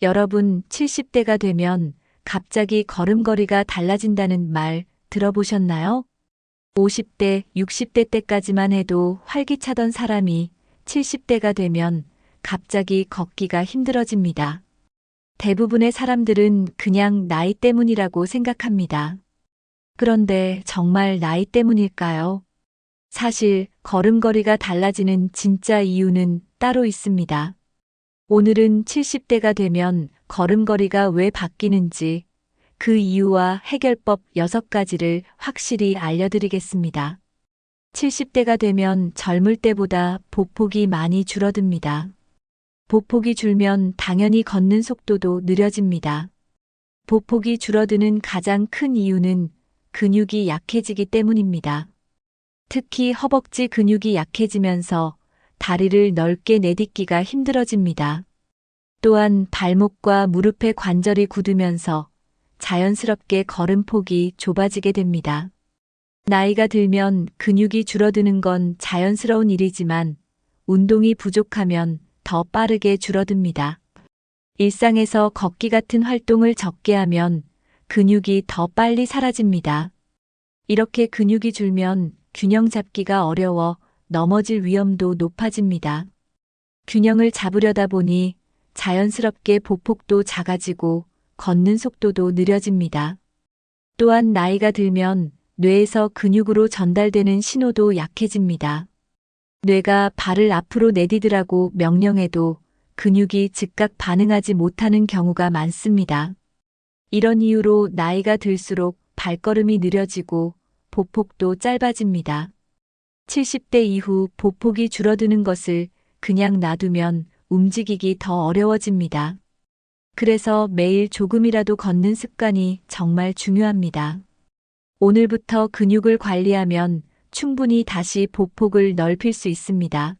여러분, 70대가 되면 갑자기 걸음걸이가 달라진다는 말 들어보셨나요? 50대, 60대 때까지만 해도 활기차던 사람이 70대가 되면 갑자기 걷기가 힘들어집니다. 대부분의 사람들은 그냥 나이 때문이라고 생각합니다. 그런데 정말 나이 때문일까요? 사실 걸음걸이가 달라지는 진짜 이유는 따로 있습니다. 오늘은 70대가 되면 걸음걸이가 왜 바뀌는지 그 이유와 해결법 6가지를 확실히 알려드리겠습니다. 70대가 되면 젊을 때보다 보폭이 많이 줄어듭니다. 보폭이 줄면 당연히 걷는 속도도 느려집니다. 보폭이 줄어드는 가장 큰 이유는 근육이 약해지기 때문입니다. 특히 허벅지 근육이 약해지면서 다리를 넓게 내딛기가 힘들어집니다. 또한 발목과 무릎의 관절이 굳으면서 자연스럽게 걸음폭이 좁아지게 됩니다. 나이가 들면 근육이 줄어드는 건 자연스러운 일이지만 운동이 부족하면 더 빠르게 줄어듭니다. 일상에서 걷기 같은 활동을 적게 하면 근육이 더 빨리 사라집니다. 이렇게 근육이 줄면 균형 잡기가 어려워 넘어질 위험도 높아집니다. 균형을 잡으려다 보니 자연스럽게 보폭도 작아지고 걷는 속도도 느려집니다. 또한 나이가 들면 뇌에서 근육으로 전달되는 신호도 약해집니다. 뇌가 발을 앞으로 내디디라고 명령해도 근육이 즉각 반응하지 못하는 경우가 많습니다. 이런 이유로 나이가 들수록 발걸음이 느려지고 보폭도 짧아집니다. 70대 이후 보폭이 줄어드는 것을 그냥 놔두면 움직이기 더 어려워집니다. 그래서 매일 조금이라도 걷는 습관이 정말 중요합니다. 오늘부터 근육을 관리하면 충분히 다시 보폭을 넓힐 수 있습니다.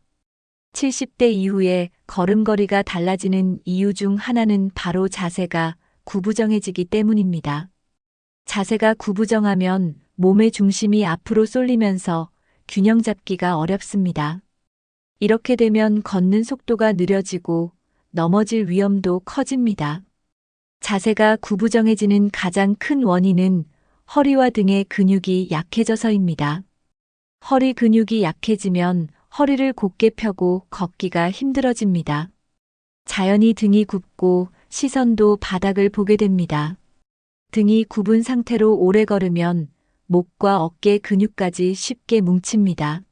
70대 이후에 걸음걸이가 달라지는 이유 중 하나는 바로 자세가 구부정해지기 때문입니다. 자세가 구부정하면 몸의 중심이 앞으로 쏠리면서 균형 잡기가 어렵습니다. 이렇게 되면 걷는 속도가 느려지고 넘어질 위험도 커집니다. 자세가 구부정해지는 가장 큰 원인은 허리와 등의 근육이 약해져서입니다. 허리 근육이 약해지면 허리를 곧게 펴고 걷기가 힘들어집니다. 자연히 등이 굽고 시선도 바닥을 보게 됩니다. 등이 굽은 상태로 오래 걸으면 목과 어깨 근육까지 쉽게 뭉칩니다.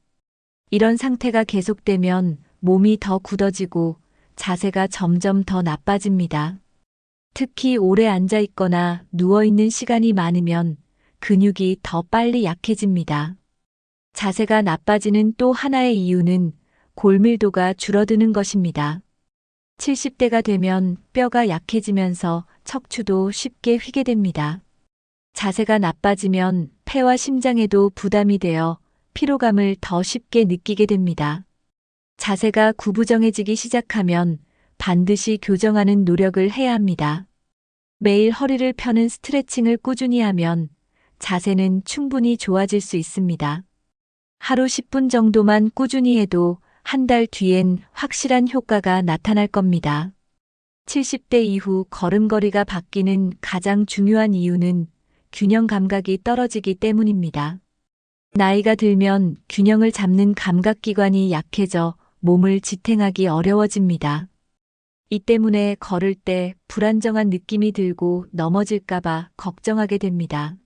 이런 상태가 계속되면 몸이 더 굳어지고 자세가 점점 더 나빠집니다. 특히 오래 앉아 있거나 누워 있는 시간이 많으면 근육이 더 빨리 약해집니다. 자세가 나빠지는 또 하나의 이유는 골밀도가 줄어드는 것입니다. 70대가 되면 뼈가 약해지면서 척추도 쉽게 휘게 됩니다. 자세가 나빠지면 폐와 심장에도 부담이 되어 피로감을 더 쉽게 느끼게 됩니다. 자세가 구부정해지기 시작하면 반드시 교정하는 노력을 해야 합니다. 매일 허리를 펴는 스트레칭을 꾸준히 하면 자세는 충분히 좋아질 수 있습니다. 하루 10분 정도만 꾸준히 해도 한 달 뒤엔 확실한 효과가 나타날 겁니다. 70대 이후 걸음걸이가 바뀌는 가장 중요한 이유는 균형 감각이 떨어지기 때문입니다. 나이가 들면 균형을 잡는 감각기관이 약해져 몸을 지탱하기 어려워집니다. 이 때문에 걸을 때 불안정한 느낌이 들고 넘어질까봐 걱정하게 됩니다.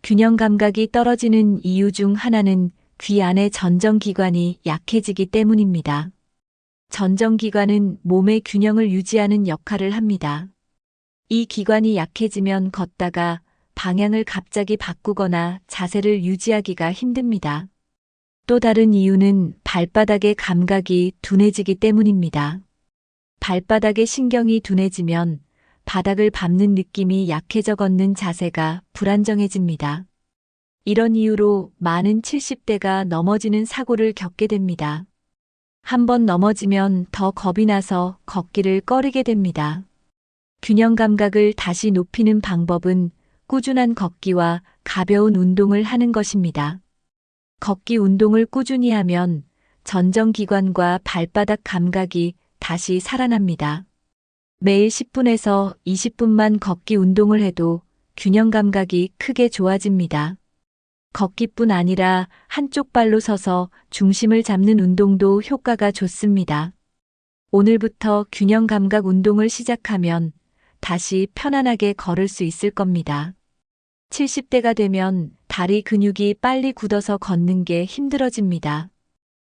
균형 감각이 떨어지는 이유 중 하나는 귀 안의 전정기관이 약해지기 때문입니다. 전정기관은 몸의 균형을 유지하는 역할을 합니다. 이 기관이 약해지면 걷다가 방향을 갑자기 바꾸거나 자세를 유지하기가 힘듭니다. 또 다른 이유는 발바닥의 감각이 둔해지기 때문입니다. 발바닥의 신경이 둔해지면 바닥을 밟는 느낌이 약해져 걷는 자세가 불안정해집니다. 이런 이유로 많은 70대가 넘어지는 사고를 겪게 됩니다. 한번 넘어지면 더 겁이 나서 걷기를 꺼리게 됩니다. 균형 감각을 다시 높이는 방법은 꾸준한 걷기와 가벼운 운동을 하는 것입니다. 걷기 운동을 꾸준히 하면 전정기관과 발바닥 감각이 다시 살아납니다. 매일 10분에서 20분만 걷기 운동을 해도 균형 감각이 크게 좋아집니다. 걷기뿐 아니라 한쪽 발로 서서 중심을 잡는 운동도 효과가 좋습니다. 오늘부터 균형 감각 운동을 시작하면 다시 편안하게 걸을 수 있을 겁니다. 70대가 되면 다리 근육이 빨리 굳어서 걷는 게 힘들어집니다.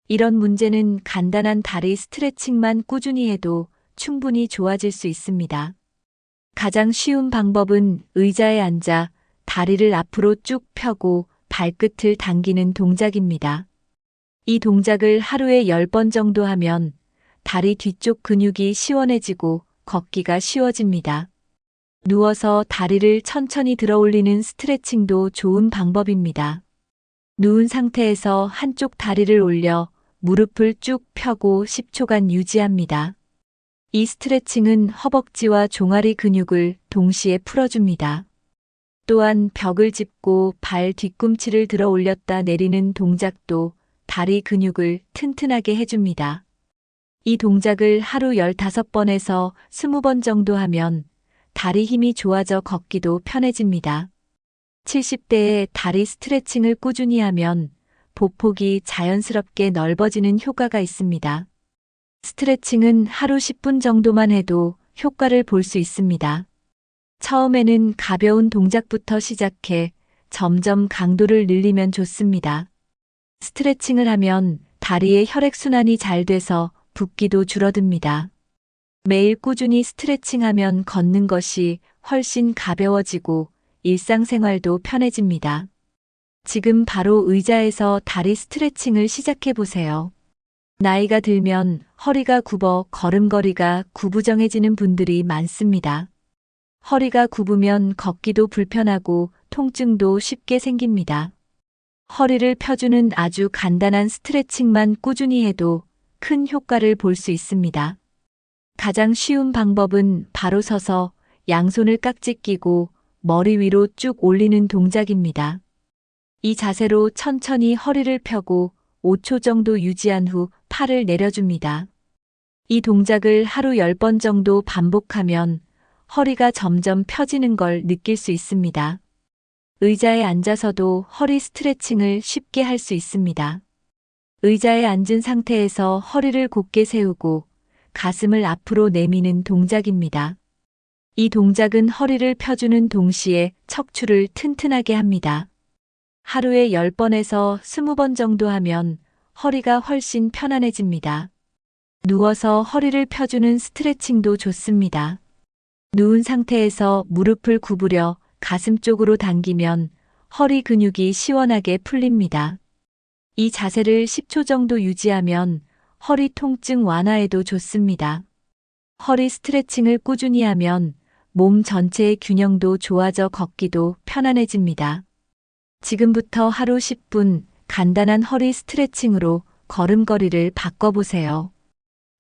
이런 문제는 간단한 다리 스트레칭만 꾸준히 해도 충분히 좋아질 수 있습니다. 가장 쉬운 방법은 의자에 앉아 다리를 앞으로 쭉 펴고 발끝을 당기는 동작입니다. 이 동작을 하루에 10번 정도 하면 다리 뒤쪽 근육이 시원해지고 걷기가 쉬워집니다. 누워서 다리를 천천히 들어 올리는 스트레칭도 좋은 방법입니다. 누운 상태에서 한쪽 다리를 올려 무릎을 쭉 펴고 10초간 유지합니다. 이 스트레칭은 허벅지와 종아리 근육을 동시에 풀어줍니다. 또한 벽을 짚고 발 뒤꿈치를 들어 올렸다 내리는 동작도 다리 근육을 튼튼하게 해줍니다. 이 동작을 하루 15번에서 20번 정도 하면 다리 힘이 좋아져 걷기도 편해집니다. 70대에 다리 스트레칭을 꾸준히 하면 보폭이 자연스럽게 넓어지는 효과가 있습니다. 스트레칭은 하루 10분 정도만 해도 효과를 볼 수 있습니다. 처음에는 가벼운 동작부터 시작해 점점 강도를 늘리면 좋습니다. 스트레칭을 하면 다리의 혈액순환이 잘 돼서 붓기도 줄어듭니다. 매일 꾸준히 스트레칭하면 걷는 것이 훨씬 가벼워지고 일상생활도 편해집니다. 지금 바로 의자에서 다리 스트레칭을 시작해 보세요. 나이가 들면 허리가 굽어 걸음걸이가 구부정해지는 분들이 많습니다. 허리가 굽으면 걷기도 불편하고 통증도 쉽게 생깁니다. 허리를 펴주는 아주 간단한 스트레칭만 꾸준히 해도 큰 효과를 볼 수 있습니다. 가장 쉬운 방법은 바로 서서 양손을 깍지 끼고 머리 위로 쭉 올리는 동작입니다. 이 자세로 천천히 허리를 펴고 5초 정도 유지한 후 팔을 내려줍니다. 이 동작을 하루 10번 정도 반복하면 허리가 점점 펴지는 걸 느낄 수 있습니다. 의자에 앉아서도 허리 스트레칭을 쉽게 할 수 있습니다. 의자에 앉은 상태에서 허리를 곧게 세우고 가슴을 앞으로 내미는 동작입니다. 이 동작은 허리를 펴주는 동시에 척추를 튼튼하게 합니다. 하루에 10번에서 20번 정도 하면 허리가 훨씬 편안해집니다. 누워서 허리를 펴주는 스트레칭도 좋습니다. 누운 상태에서 무릎을 구부려 가슴 쪽으로 당기면 허리 근육이 시원하게 풀립니다. 이 자세를 10초 정도 유지하면 허리 통증 완화에도 좋습니다. 허리 스트레칭을 꾸준히 하면 몸 전체의 균형도 좋아져 걷기도 편안해집니다. 지금부터 하루 10분 간단한 허리 스트레칭으로 걸음걸이를 바꿔보세요.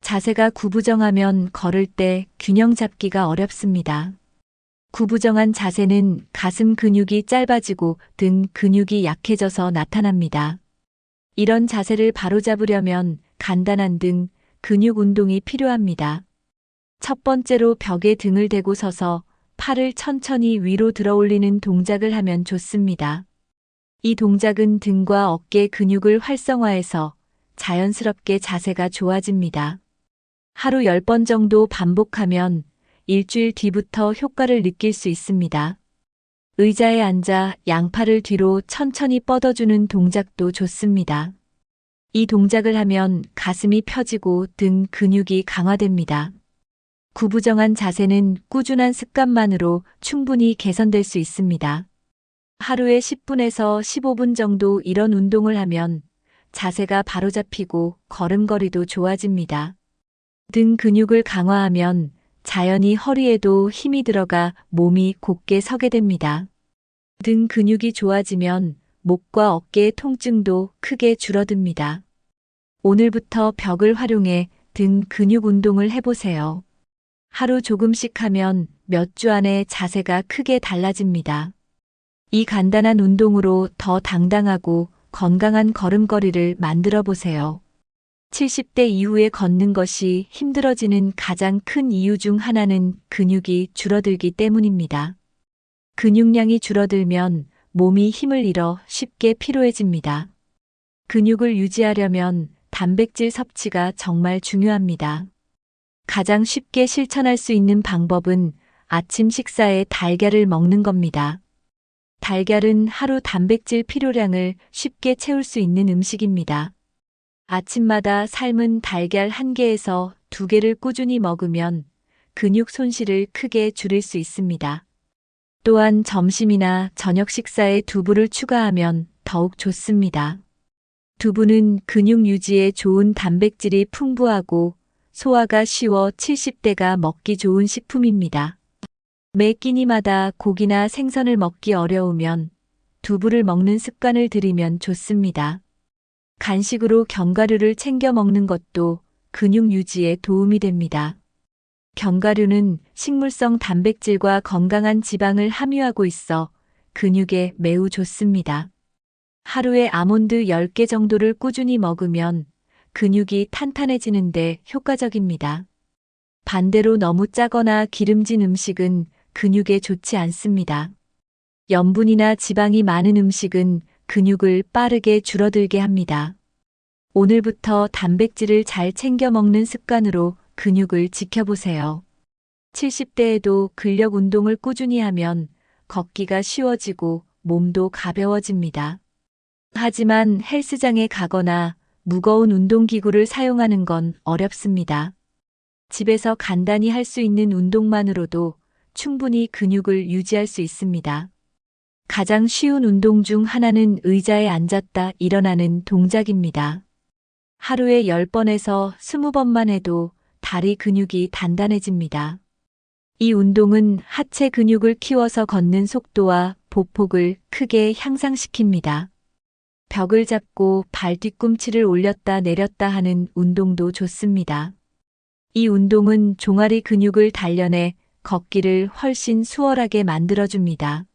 자세가 구부정하면 걸을 때 균형 잡기가 어렵습니다. 구부정한 자세는 가슴 근육이 짧아지고 등 근육이 약해져서 나타납니다. 이런 자세를 바로잡으려면 간단한 등 근육 운동이 필요합니다. 첫 번째로 벽에 등을 대고 서서 팔을 천천히 위로 들어 올리는 동작을 하면 좋습니다. 이 동작은 등과 어깨 근육을 활성화해서 자연스럽게 자세가 좋아집니다. 하루 10번 정도 반복하면 일주일 뒤부터 효과를 느낄 수 있습니다. 의자에 앉아 양팔을 뒤로 천천히 뻗어주는 동작도 좋습니다. 이 동작을 하면 가슴이 펴지고 등 근육이 강화됩니다. 구부정한 자세는 꾸준한 습관만으로 충분히 개선될 수 있습니다. 하루에 10분에서 15분 정도 이런 운동을 하면 자세가 바로 잡히고 걸음걸이도 좋아집니다. 등 근육을 강화하면 자연히 허리에도 힘이 들어가 몸이 곧게 서게 됩니다. 등 근육이 좋아지면 목과 어깨의 통증도 크게 줄어듭니다. 오늘부터 벽을 활용해 등 근육 운동을 해보세요. 하루 조금씩 하면 몇 주 안에 자세가 크게 달라집니다. 이 간단한 운동으로 더 당당하고 건강한 걸음걸이를 만들어 보세요. 70대 이후에 걷는 것이 힘들어지는 가장 큰 이유 중 하나는 근육이 줄어들기 때문입니다. 근육량이 줄어들면 몸이 힘을 잃어 쉽게 피로해집니다. 근육을 유지하려면 단백질 섭취가 정말 중요합니다. 가장 쉽게 실천할 수 있는 방법은 아침 식사에 달걀을 먹는 겁니다. 달걀은 하루 단백질 필요량을 쉽게 채울 수 있는 음식입니다. 아침마다 삶은 달걀 1개에서 2개를 꾸준히 먹으면 근육 손실을 크게 줄일 수 있습니다. 또한 점심이나 저녁 식사에 두부를 추가하면 더욱 좋습니다. 두부는 근육 유지에 좋은 단백질이 풍부하고 소화가 쉬워 70대가 먹기 좋은 식품입니다. 매 끼니마다 고기나 생선을 먹기 어려우면 두부를 먹는 습관을 들이면 좋습니다. 간식으로 견과류를 챙겨 먹는 것도 근육 유지에 도움이 됩니다. 견과류는 식물성 단백질과 건강한 지방을 함유하고 있어 근육에 매우 좋습니다. 하루에 아몬드 10개 정도를 꾸준히 먹으면 근육이 탄탄해지는데 효과적입니다. 반대로 너무 짜거나 기름진 음식은 근육에 좋지 않습니다. 염분이나 지방이 많은 음식은 근육을 빠르게 줄어들게 합니다. 오늘부터 단백질을 잘 챙겨 먹는 습관으로 근육을 지켜보세요. 70대에도 근력 운동을 꾸준히 하면 걷기가 쉬워지고 몸도 가벼워집니다. 하지만 헬스장에 가거나 무거운 운동기구를 사용하는 건 어렵습니다. 집에서 간단히 할 수 있는 운동만으로도 충분히 근육을 유지할 수 있습니다. 가장 쉬운 운동 중 하나는 의자에 앉았다 일어나는 동작입니다. 하루에 10번에서 20번만 해도 다리 근육이 단단해집니다. 이 운동은 하체 근육을 키워서 걷는 속도와 보폭을 크게 향상시킵니다. 벽을 잡고 발 뒤꿈치를 올렸다 내렸다 하는 운동도 좋습니다. 이 운동은 종아리 근육을 단련해 걷기를 훨씬 수월하게 만들어줍니다.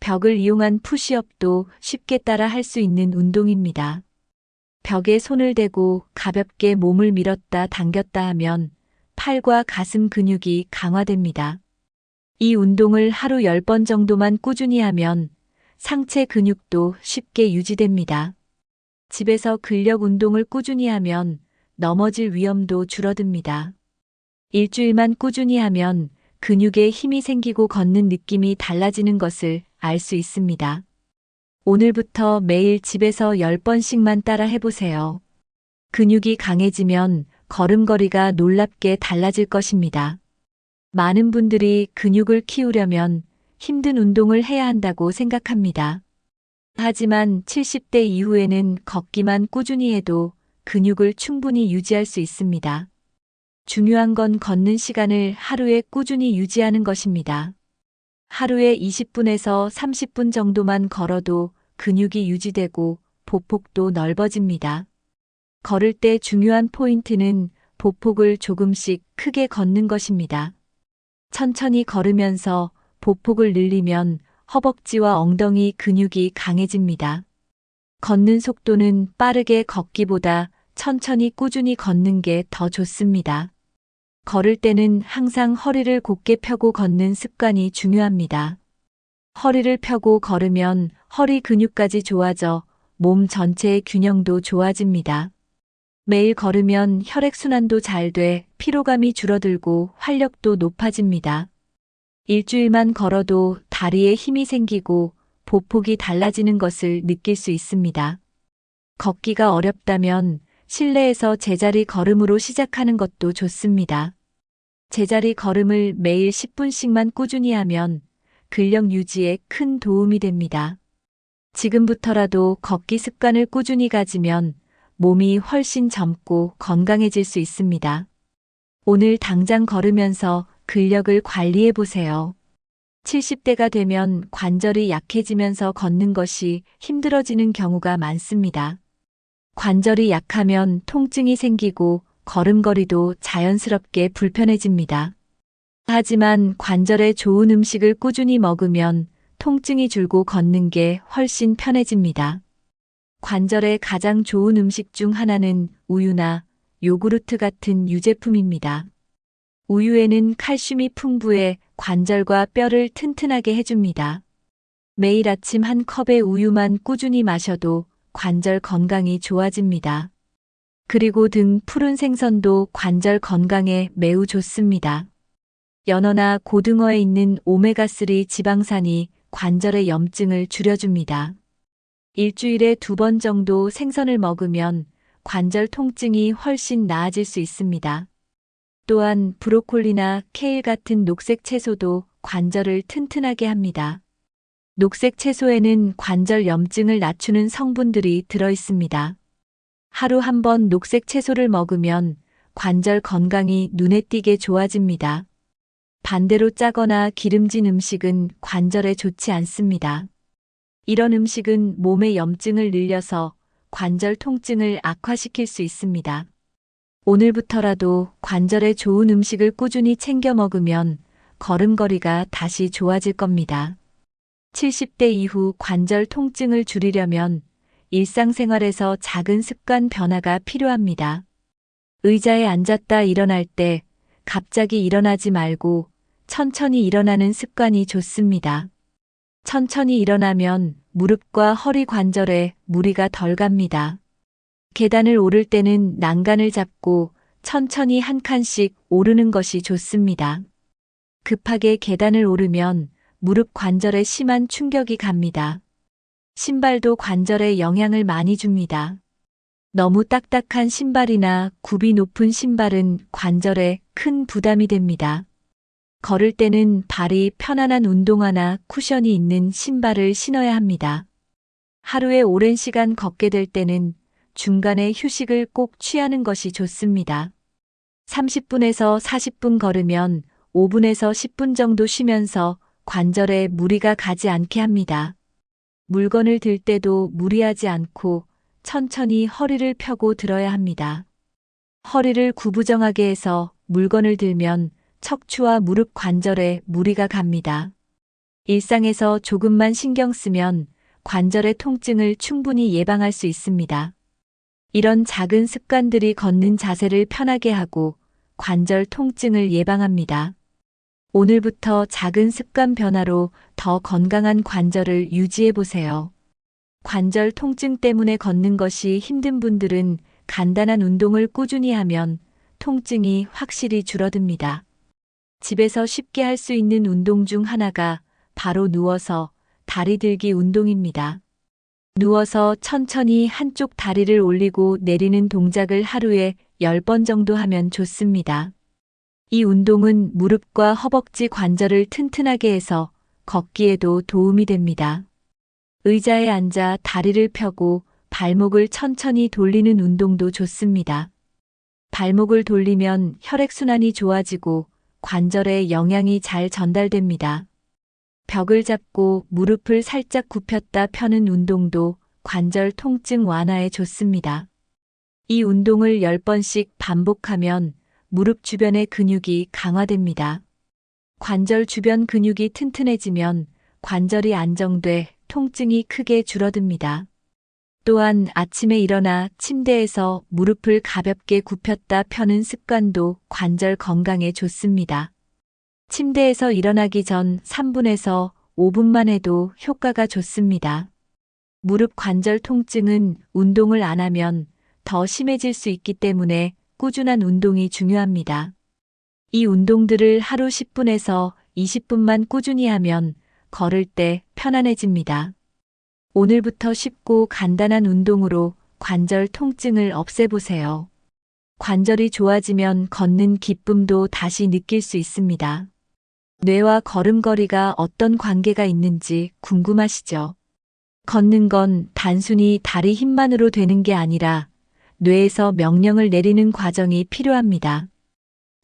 벽을 이용한 푸시업도 쉽게 따라 할 수 있는 운동입니다. 벽에 손을 대고 가볍게 몸을 밀었다 당겼다 하면 팔과 가슴 근육이 강화됩니다. 이 운동을 하루 10번 정도만 꾸준히 하면 상체 근육도 쉽게 유지됩니다. 집에서 근력 운동을 꾸준히 하면 넘어질 위험도 줄어듭니다. 일주일만 꾸준히 하면 근육에 힘이 생기고 걷는 느낌이 달라지는 것을 알 수 있습니다. 오늘부터 매일 집에서 10번씩만 따라 해보세요. 근육이 강해지면 걸음걸이가 놀랍게 달라질 것입니다. 많은 분들이 근육을 키우려면 힘든 운동을 해야 한다고 생각합니다. 하지만 70대 이후에는 걷기만 꾸준히 해도 근육을 충분히 유지할 수 있습니다. 중요한 건 걷는 시간을 하루에 꾸준히 유지하는 것입니다. 하루에 20분에서 30분 정도만 걸어도 근육이 유지되고 보폭도 넓어집니다. 걸을 때 중요한 포인트는 보폭을 조금씩 크게 걷는 것입니다. 천천히 걸으면서 보폭을 늘리면 허벅지와 엉덩이 근육이 강해집니다. 걷는 속도는 빠르게 걷기보다 천천히 꾸준히 걷는 게 더 좋습니다. 걸을 때는 항상 허리를 곧게 펴고 걷는 습관이 중요합니다. 허리를 펴고 걸으면 허리 근육까지 좋아져 몸 전체의 균형도 좋아집니다. 매일 걸으면 혈액순환도 잘 돼 피로감이 줄어들고 활력도 높아집니다. 일주일만 걸어도 다리에 힘이 생기고 보폭이 달라지는 것을 느낄 수 있습니다. 걷기가 어렵다면 실내에서 제자리 걸음으로 시작하는 것도 좋습니다. 제자리 걸음을 매일 10분씩만 꾸준히 하면 근력 유지에 큰 도움이 됩니다. 지금부터라도 걷기 습관을 꾸준히 가지면 몸이 훨씬 젊고 건강해질 수 있습니다. 오늘 당장 걸으면서 근력을 관리해 보세요. 70대가 되면 관절이 약해지면서 걷는 것이 힘들어지는 경우가 많습니다. 관절이 약하면 통증이 생기고 걸음걸이도 자연스럽게 불편해집니다. 하지만 관절에 좋은 음식을 꾸준히 먹으면 통증이 줄고 걷는 게 훨씬 편해집니다. 관절에 가장 좋은 음식 중 하나는 우유나 요구르트 같은 유제품입니다. 우유에는 칼슘이 풍부해 관절과 뼈를 튼튼하게 해줍니다. 매일 아침 한 컵의 우유만 꾸준히 마셔도 관절 건강이 좋아집니다. 그리고 등 푸른 생선도 관절 건강에 매우 좋습니다. 연어나 고등어에 있는 오메가3 지방산이 관절의 염증을 줄여줍니다. 일주일에 2번 정도 생선을 먹으면 관절 통증이 훨씬 나아질 수 있습니다. 또한 브로콜리나 케일 같은 녹색 채소도 관절을 튼튼하게 합니다. 녹색 채소에는 관절 염증을 낮추는 성분들이 들어 있습니다. 하루 한 번 녹색 채소를 먹으면 관절 건강이 눈에 띄게 좋아집니다. 반대로 짜거나 기름진 음식은 관절에 좋지 않습니다. 이런 음식은 몸의 염증을 늘려서 관절 통증을 악화시킬 수 있습니다. 오늘부터라도 관절에 좋은 음식을 꾸준히 챙겨 먹으면 걸음걸이가 다시 좋아질 겁니다. 70대 이후 관절 통증을 줄이려면 일상생활에서 작은 습관 변화가 필요합니다. 의자에 앉았다 일어날 때 갑자기 일어나지 말고 천천히 일어나는 습관이 좋습니다. 천천히 일어나면 무릎과 허리 관절에 무리가 덜 갑니다. 계단을 오를 때는 난간을 잡고 천천히 한 칸씩 오르는 것이 좋습니다. 급하게 계단을 오르면 무릎 관절에 심한 충격이 갑니다. 신발도 관절에 영향을 많이 줍니다. 너무 딱딱한 신발이나 굽이 높은 신발은 관절에 큰 부담이 됩니다. 걸을 때는 발이 편안한 운동화나 쿠션이 있는 신발을 신어야 합니다. 하루에 오랜 시간 걷게 될 때는 중간에 휴식을 꼭 취하는 것이 좋습니다. 30분에서 40분 걸으면 5분에서 10분 정도 쉬면서 관절에 무리가 가지 않게 합니다. 물건을 들 때도 무리하지 않고 천천히 허리를 펴고 들어야 합니다. 허리를 구부정하게 해서 물건을 들면 척추와 무릎 관절에 무리가 갑니다. 일상에서 조금만 신경 쓰면 관절의 통증을 충분히 예방할 수 있습니다. 이런 작은 습관들이 걷는 자세를 편하게 하고 관절 통증을 예방합니다. 오늘부터 작은 습관 변화로 더 건강한 관절을 유지해 보세요. 관절 통증 때문에 걷는 것이 힘든 분들은 간단한 운동을 꾸준히 하면 통증이 확실히 줄어듭니다. 집에서 쉽게 할 수 있는 운동 중 하나가 바로 누워서 다리 들기 운동입니다. 누워서 천천히 한쪽 다리를 올리고 내리는 동작을 하루에 10번 정도 하면 좋습니다. 이 운동은 무릎과 허벅지 관절을 튼튼하게 해서 걷기에도 도움이 됩니다. 의자에 앉아 다리를 펴고 발목을 천천히 돌리는 운동도 좋습니다. 발목을 돌리면 혈액순환이 좋아지고 관절에 영양이 잘 전달됩니다. 벽을 잡고 무릎을 살짝 굽혔다 펴는 운동도 관절 통증 완화에 좋습니다. 이 운동을 10번씩 반복하면 무릎 주변의 근육이 강화됩니다. 관절 주변 근육이 튼튼해지면 관절이 안정돼 통증이 크게 줄어듭니다. 또한 아침에 일어나 침대에서 무릎을 가볍게 굽혔다 펴는 습관도 관절 건강에 좋습니다. 침대에서 일어나기 전 3분에서 5분만 해도 효과가 좋습니다. 무릎 관절 통증은 운동을 안 하면 더 심해질 수 있기 때문에 꾸준한 운동이 중요합니다. 이 운동들을 하루 10분에서 20분만 꾸준히 하면 걸을 때 편안해집니다. 오늘부터 쉽고 간단한 운동으로 관절 통증을 없애보세요. 관절이 좋아지면 걷는 기쁨도 다시 느낄 수 있습니다. 뇌와 걸음걸이가 어떤 관계가 있는지 궁금하시죠? 걷는 건 단순히 다리 힘만으로 되는 게 아니라 뇌에서 명령을 내리는 과정이 필요합니다.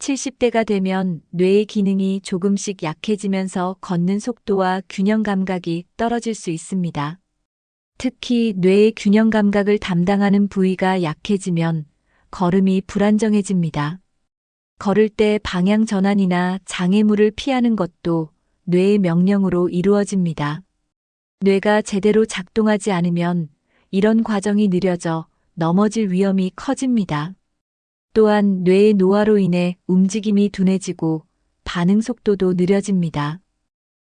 70대가 되면 뇌의 기능이 조금씩 약해지면서 걷는 속도와 균형 감각이 떨어질 수 있습니다. 특히 뇌의 균형 감각을 담당하는 부위가 약해지면 걸음이 불안정해집니다. 걸을 때 방향 전환이나 장애물을 피하는 것도 뇌의 명령으로 이루어집니다. 뇌가 제대로 작동하지 않으면 이런 과정이 느려져 넘어질 위험이 커집니다. 또한 뇌의 노화로 인해 움직임이 둔해지고 반응 속도도 느려집니다.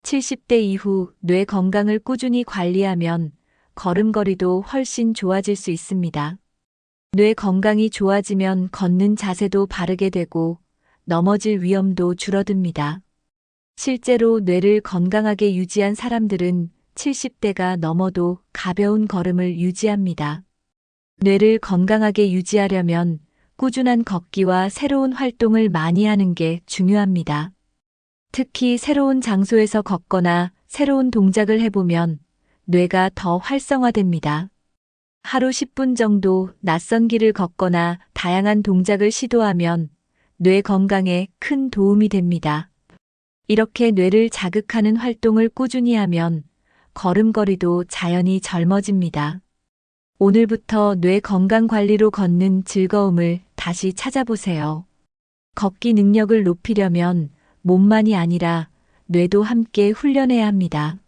70대 이후 뇌 건강을 꾸준히 관리하면 걸음걸이도 훨씬 좋아질 수 있습니다. 뇌 건강이 좋아지면 걷는 자세도 바르게 되고 넘어질 위험도 줄어듭니다. 실제로 뇌를 건강하게 유지한 사람들은 70대가 넘어도 가벼운 걸음을 유지합니다. 뇌를 건강하게 유지하려면 꾸준한 걷기와 새로운 활동을 많이 하는 게 중요합니다. 특히 새로운 장소에서 걷거나 새로운 동작을 해보면 뇌가 더 활성화됩니다. 하루 10분 정도 낯선 길을 걷거나 다양한 동작을 시도하면 뇌 건강에 큰 도움이 됩니다. 이렇게 뇌를 자극하는 활동을 꾸준히 하면 걸음걸이도 자연히 젊어집니다. 오늘부터 뇌 건강 관리로 걷는 즐거움을 다시 찾아보세요. 걷기 능력을 높이려면 몸만이 아니라 뇌도 함께 훈련해야 합니다.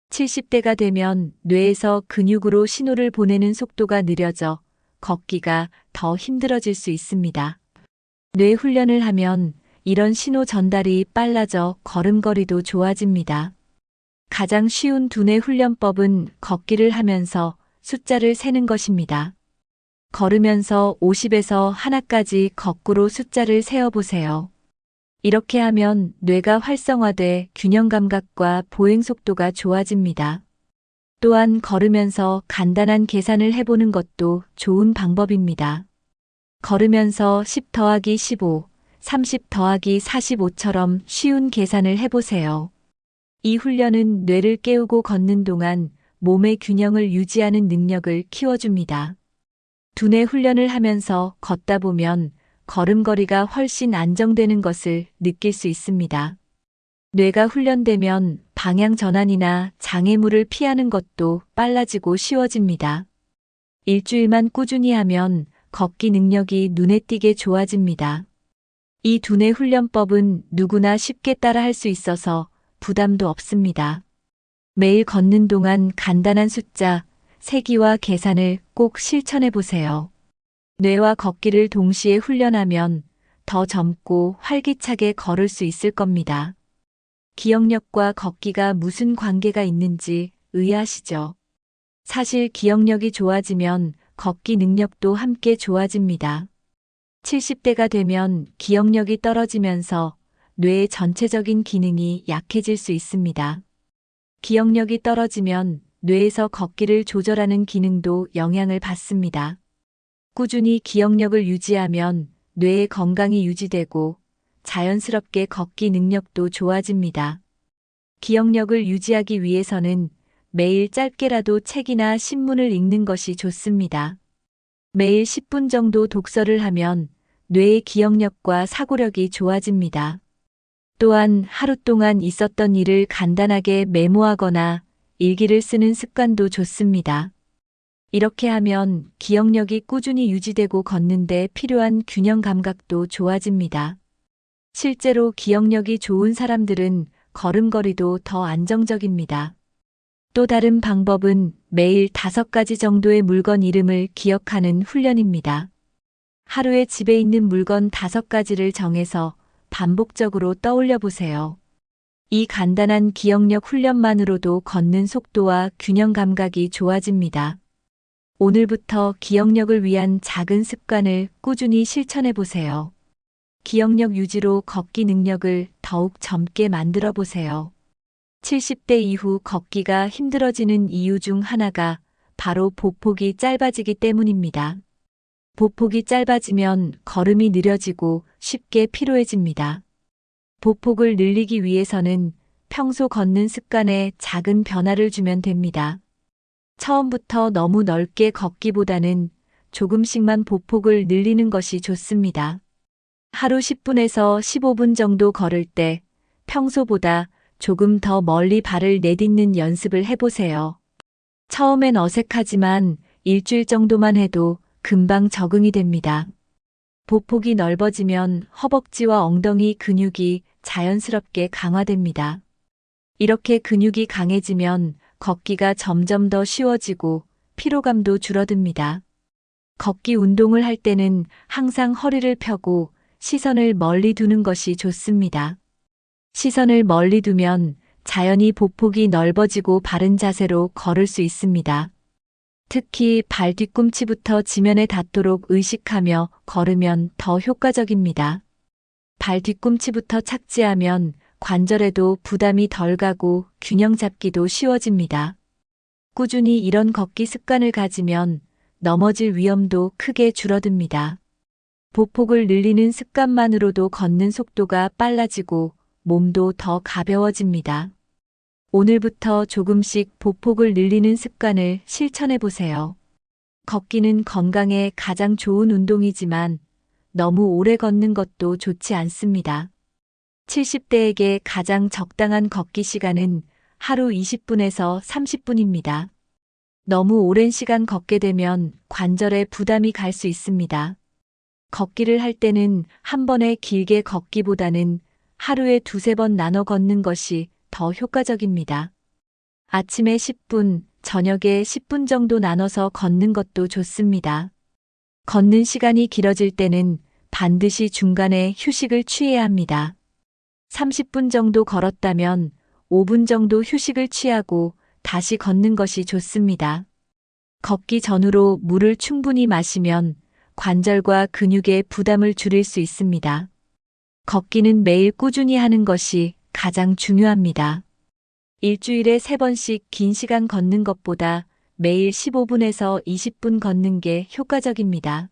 70대가 되면 뇌에서 근육으로 신호를 보내는 속도가 느려져 걷기가 더 힘들어질 수 있습니다. 뇌 훈련을 하면 이런 신호 전달이 빨라져 걸음걸이도 좋아집니다. 가장 쉬운 두뇌 훈련법은 걷기를 하면서 숫자를 세는 것입니다. 걸으면서 50에서 하나까지 거꾸로 숫자를 세어보세요. 이렇게 하면 뇌가 활성화돼 균형 감각과 보행 속도가 좋아집니다. 또한 걸으면서 간단한 계산을 해보는 것도 좋은 방법입니다. 걸으면서 10 더하기 15, 30 더하기 45처럼 쉬운 계산을 해보세요. 이 훈련은 뇌를 깨우고 걷는 동안 몸의 균형을 유지하는 능력을 키워줍니다. 두뇌 훈련을 하면서 걷다 보면 걸음걸이가 훨씬 안정되는 것을 느낄 수 있습니다. 뇌가 훈련되면 방향 전환이나 장애물을 피하는 것도 빨라지고 쉬워집니다. 일주일만 꾸준히 하면 걷기 능력이 눈에 띄게 좋아집니다. 이 두뇌 훈련법은 누구나 쉽게 따라할 수 있어서 부담도 없습니다. 매일 걷는 동안 간단한 숫자, 세기와 계산을 꼭 실천해 보세요. 뇌와 걷기를 동시에 훈련하면 더 젊고 활기차게 걸을 수 있을 겁니다. 기억력과 걷기가 무슨 관계가 있는지 의아하시죠? 사실 기억력이 좋아지면 걷기 능력도 함께 좋아집니다. 70대가 되면 기억력이 떨어지면서 뇌의 전체적인 기능이 약해질 수 있습니다. 기억력이 떨어지면 뇌에서 걷기를 조절하는 기능도 영향을 받습니다. 꾸준히 기억력을 유지하면 뇌의 건강이 유지되고 자연스럽게 걷기 능력도 좋아집니다. 기억력을 유지하기 위해서는 매일 짧게라도 책이나 신문을 읽는 것이 좋습니다. 매일 10분 정도 독서를 하면 뇌의 기억력과 사고력이 좋아집니다. 또한 하루 동안 있었던 일을 간단하게 메모하거나 일기를 쓰는 습관도 좋습니다. 이렇게 하면 기억력이 꾸준히 유지되고 걷는데 필요한 균형 감각도 좋아집니다. 실제로 기억력이 좋은 사람들은 걸음걸이도 더 안정적입니다. 또 다른 방법은 매일 5가지 정도의 물건 이름을 기억하는 훈련입니다. 하루에 집에 있는 물건 5가지를 정해서 반복적으로 떠올려 보세요. 이 간단한 기억력 훈련만으로도 걷는 속도와 균형 감각이 좋아집니다. 오늘부터 기억력을 위한 작은 습관을 꾸준히 실천해 보세요. 기억력 유지로 걷기 능력을 더욱 젊게 만들어 보세요. 70대 이후 걷기가 힘들어지는 이유 중 하나가 바로 보폭이 짧아지기 때문입니다. 보폭이 짧아지면 걸음이 느려지고 쉽게 피로해집니다. 보폭을 늘리기 위해서는 평소 걷는 습관에 작은 변화를 주면 됩니다. 처음부터 너무 넓게 걷기보다는 조금씩만 보폭을 늘리는 것이 좋습니다. 하루 10분에서 15분 정도 걸을 때 평소보다 조금 더 멀리 발을 내딛는 연습을 해보세요. 처음엔 어색하지만 일주일 정도만 해도 금방 적응이 됩니다. 보폭이 넓어지면 허벅지와 엉덩이 근육이 자연스럽게 강화됩니다. 이렇게 근육이 강해지면 걷기가 점점 더 쉬워지고 피로감도 줄어듭니다. 걷기 운동을 할 때는 항상 허리를 펴고 시선을 멀리 두는 것이 좋습니다. 시선을 멀리 두면 자연히 보폭이 넓어지고 바른 자세로 걸을 수 있습니다. 특히 발 뒤꿈치부터 지면에 닿도록 의식하며 걸으면 더 효과적입니다. 발 뒤꿈치부터 착지하면 관절에도 부담이 덜 가고 균형 잡기도 쉬워집니다. 꾸준히 이런 걷기 습관을 가지면 넘어질 위험도 크게 줄어듭니다. 보폭을 늘리는 습관만으로도 걷는 속도가 빨라지고 몸도 더 가벼워집니다. 오늘부터 조금씩 보폭을 늘리는 습관을 실천해 보세요. 걷기는 건강에 가장 좋은 운동이지만 너무 오래 걷는 것도 좋지 않습니다. 70대에게 가장 적당한 걷기 시간은 하루 20분에서 30분입니다. 너무 오랜 시간 걷게 되면 관절에 부담이 갈 수 있습니다. 걷기를 할 때는 한 번에 길게 걷기보다는 하루에 두세 번 나눠 걷는 것이 더 효과적입니다. 아침에 10분, 저녁에 10분 정도 나눠서 걷는 것도 좋습니다. 걷는 시간이 길어질 때는 반드시 중간에 휴식을 취해야 합니다. 30분 정도 걸었다면 5분 정도 휴식을 취하고 다시 걷는 것이 좋습니다. 걷기 전후로 물을 충분히 마시면 관절과 근육의 부담을 줄일 수 있습니다. 걷기는 매일 꾸준히 하는 것이 가장 중요합니다. 일주일에 3번씩 긴 시간 걷는 것보다 매일 15분에서 20분 걷는 게 효과적입니다.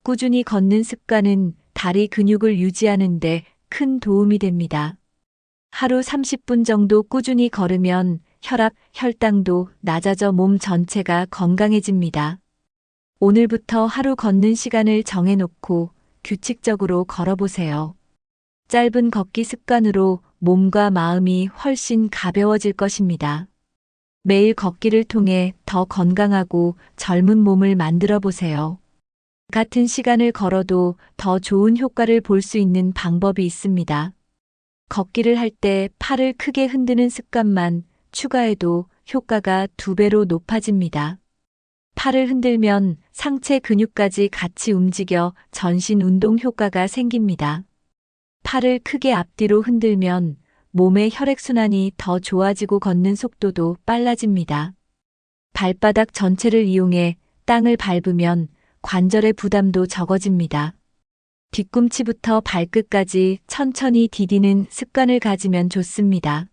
꾸준히 걷는 습관은 다리 근육을 유지하는 데 큰 도움이 됩니다. 하루 30분 정도 꾸준히 걸으면 혈압, 혈당도 낮아져 몸 전체가 건강해집니다. 오늘부터 하루 걷는 시간을 정해놓고 규칙적으로 걸어보세요. 짧은 걷기 습관으로 몸과 마음이 훨씬 가벼워질 것입니다. 매일 걷기를 통해 더 건강하고 젊은 몸을 만들어 보세요. 같은 시간을 걸어도 더 좋은 효과를 볼 수 있는 방법이 있습니다. 걷기를 할 때 팔을 크게 흔드는 습관만 추가해도 효과가 2배로 높아집니다. 팔을 흔들면 상체 근육까지 같이 움직여 전신 운동 효과가 생깁니다. 팔을 크게 앞뒤로 흔들면 몸의 혈액순환이 더 좋아지고 걷는 속도도 빨라집니다. 발바닥 전체를 이용해 땅을 밟으면 관절의 부담도 적어집니다. 뒤꿈치부터 발끝까지 천천히 디디는 습관을 가지면 좋습니다.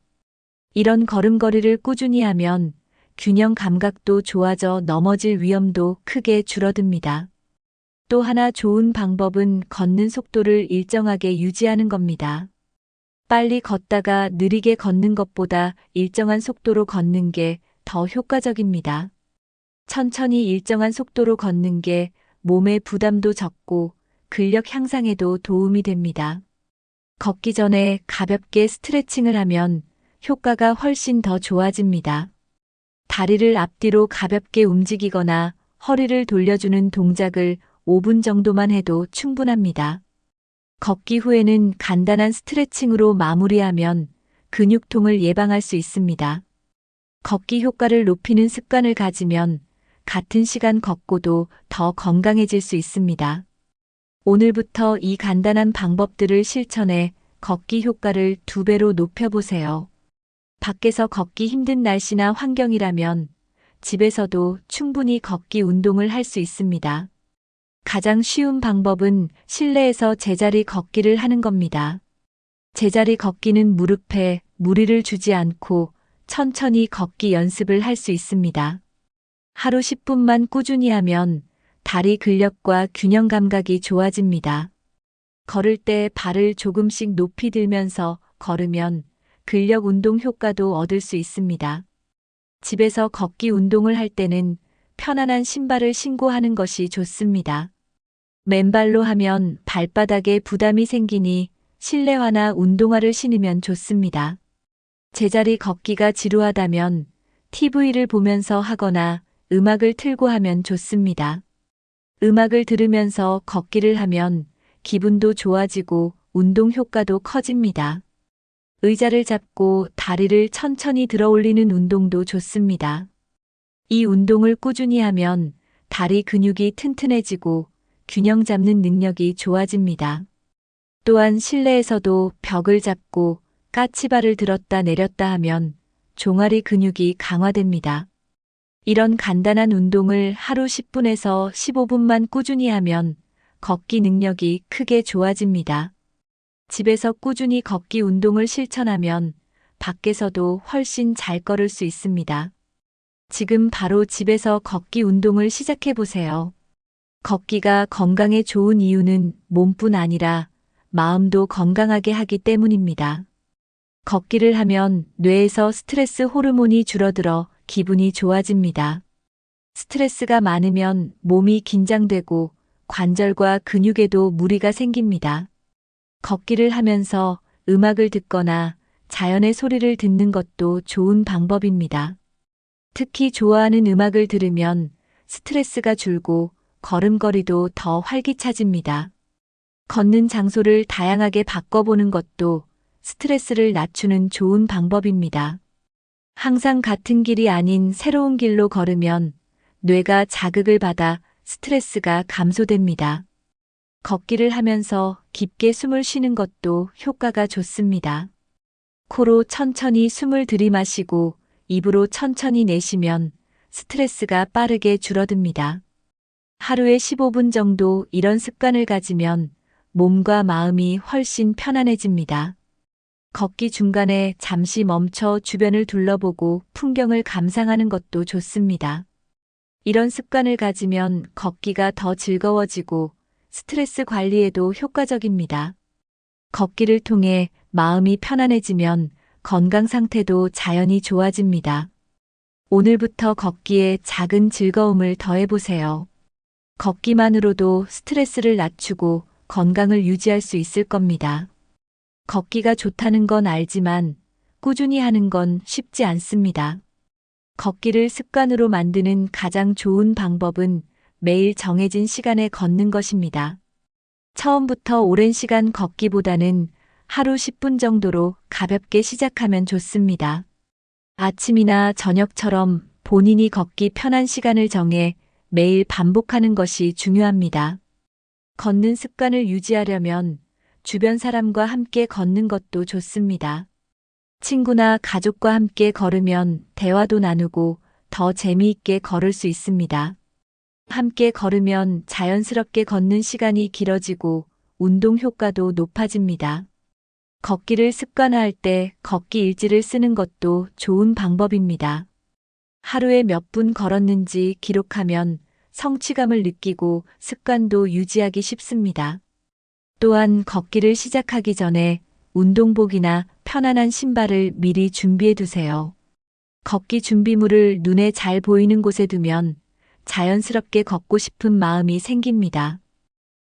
이런 걸음걸이를 꾸준히 하면 균형 감각도 좋아져 넘어질 위험도 크게 줄어듭니다. 또 하나 좋은 방법은 걷는 속도를 일정하게 유지하는 겁니다. 빨리 걷다가 느리게 걷는 것보다 일정한 속도로 걷는 게 더 효과적입니다. 천천히 일정한 속도로 걷는 게 몸의 부담도 적고 근력 향상에도 도움이 됩니다. 걷기 전에 가볍게 스트레칭을 하면 효과가 훨씬 더 좋아집니다. 다리를 앞뒤로 가볍게 움직이거나 허리를 돌려주는 동작을 5분 정도만 해도 충분합니다. 걷기 후에는 간단한 스트레칭으로 마무리하면 근육통을 예방할 수 있습니다. 걷기 효과를 높이는 습관을 가지면 같은 시간 걷고도 더 건강해질 수 있습니다. 오늘부터 이 간단한 방법들을 실천해 걷기 효과를 2배로 높여보세요. 밖에서 걷기 힘든 날씨나 환경이라면 집에서도 충분히 걷기 운동을 할 수 있습니다. 가장 쉬운 방법은 실내에서 제자리 걷기를 하는 겁니다. 제자리 걷기는 무릎에 무리를 주지 않고 천천히 걷기 연습을 할 수 있습니다. 하루 10분만 꾸준히 하면 다리 근력과 균형 감각이 좋아집니다. 걸을 때 발을 조금씩 높이 들면서 걸으면 근력 운동 효과도 얻을 수 있습니다. 집에서 걷기 운동을 할 때는 편안한 신발을 신고 하는 것이 좋습니다. 맨발로 하면 발바닥에 부담이 생기니 실내화나 운동화를 신으면 좋습니다. 제자리 걷기가 지루하다면 TV를 보면서 하거나 음악을 틀고 하면 좋습니다. 음악을 들으면서 걷기를 하면 기분도 좋아지고 운동 효과도 커집니다. 의자를 잡고 다리를 천천히 들어 올리는 운동도 좋습니다. 이 운동을 꾸준히 하면 다리 근육이 튼튼해지고 균형 잡는 능력이 좋아집니다. 또한 실내에서도 벽을 잡고 까치발을 들었다 내렸다 하면 종아리 근육이 강화됩니다. 이런 간단한 운동을 하루 10분에서 15분만 꾸준히 하면 걷기 능력이 크게 좋아집니다. 집에서 꾸준히 걷기 운동을 실천하면 밖에서도 훨씬 잘 걸을 수 있습니다. 지금 바로 집에서 걷기 운동을 시작해 보세요. 걷기가 건강에 좋은 이유는 몸뿐 아니라 마음도 건강하게 하기 때문입니다. 걷기를 하면 뇌에서 스트레스 호르몬이 줄어들어 기분이 좋아집니다. 스트레스가 많으면 몸이 긴장되고 관절과 근육에도 무리가 생깁니다. 걷기를 하면서 음악을 듣거나 자연의 소리를 듣는 것도 좋은 방법입니다. 특히 좋아하는 음악을 들으면 스트레스가 줄고 걸음걸이도 더 활기차집니다. 걷는 장소를 다양하게 바꿔보는 것도 스트레스를 낮추는 좋은 방법입니다. 항상 같은 길이 아닌 새로운 길로 걸으면 뇌가 자극을 받아 스트레스가 감소됩니다. 걷기를 하면서 깊게 숨을 쉬는 것도 효과가 좋습니다. 코로 천천히 숨을 들이마시고 입으로 천천히 내쉬면 스트레스가 빠르게 줄어듭니다. 하루에 15분 정도 이런 습관을 가지면 몸과 마음이 훨씬 편안해집니다. 걷기 중간에 잠시 멈춰 주변을 둘러보고 풍경을 감상하는 것도 좋습니다. 이런 습관을 가지면 걷기가 더 즐거워지고 스트레스 관리에도 효과적입니다. 걷기를 통해 마음이 편안해지면 건강 상태도 자연히 좋아집니다. 오늘부터 걷기에 작은 즐거움을 더해보세요. 걷기만으로도 스트레스를 낮추고 건강을 유지할 수 있을 겁니다. 걷기가 좋다는 건 알지만 꾸준히 하는 건 쉽지 않습니다. 걷기를 습관으로 만드는 가장 좋은 방법은 매일 정해진 시간에 걷는 것입니다. 처음부터 오랜 시간 걷기보다는 하루 10분 정도로 가볍게 시작하면 좋습니다. 아침이나 저녁처럼 본인이 걷기 편한 시간을 정해 매일 반복하는 것이 중요합니다. 걷는 습관을 유지하려면 주변 사람과 함께 걷는 것도 좋습니다. 친구나 가족과 함께 걸으면 대화도 나누고 더 재미있게 걸을 수 있습니다. 함께 걸으면 자연스럽게 걷는 시간이 길어지고 운동 효과도 높아집니다. 걷기를 습관화할 때 걷기 일지를 쓰는 것도 좋은 방법입니다. 하루에 몇 분 걸었는지 기록하면 성취감을 느끼고 습관도 유지하기 쉽습니다. 또한 걷기를 시작하기 전에 운동복이나 편안한 신발을 미리 준비해 두세요. 걷기 준비물을 눈에 잘 보이는 곳에 두면 자연스럽게 걷고 싶은 마음이 생깁니다.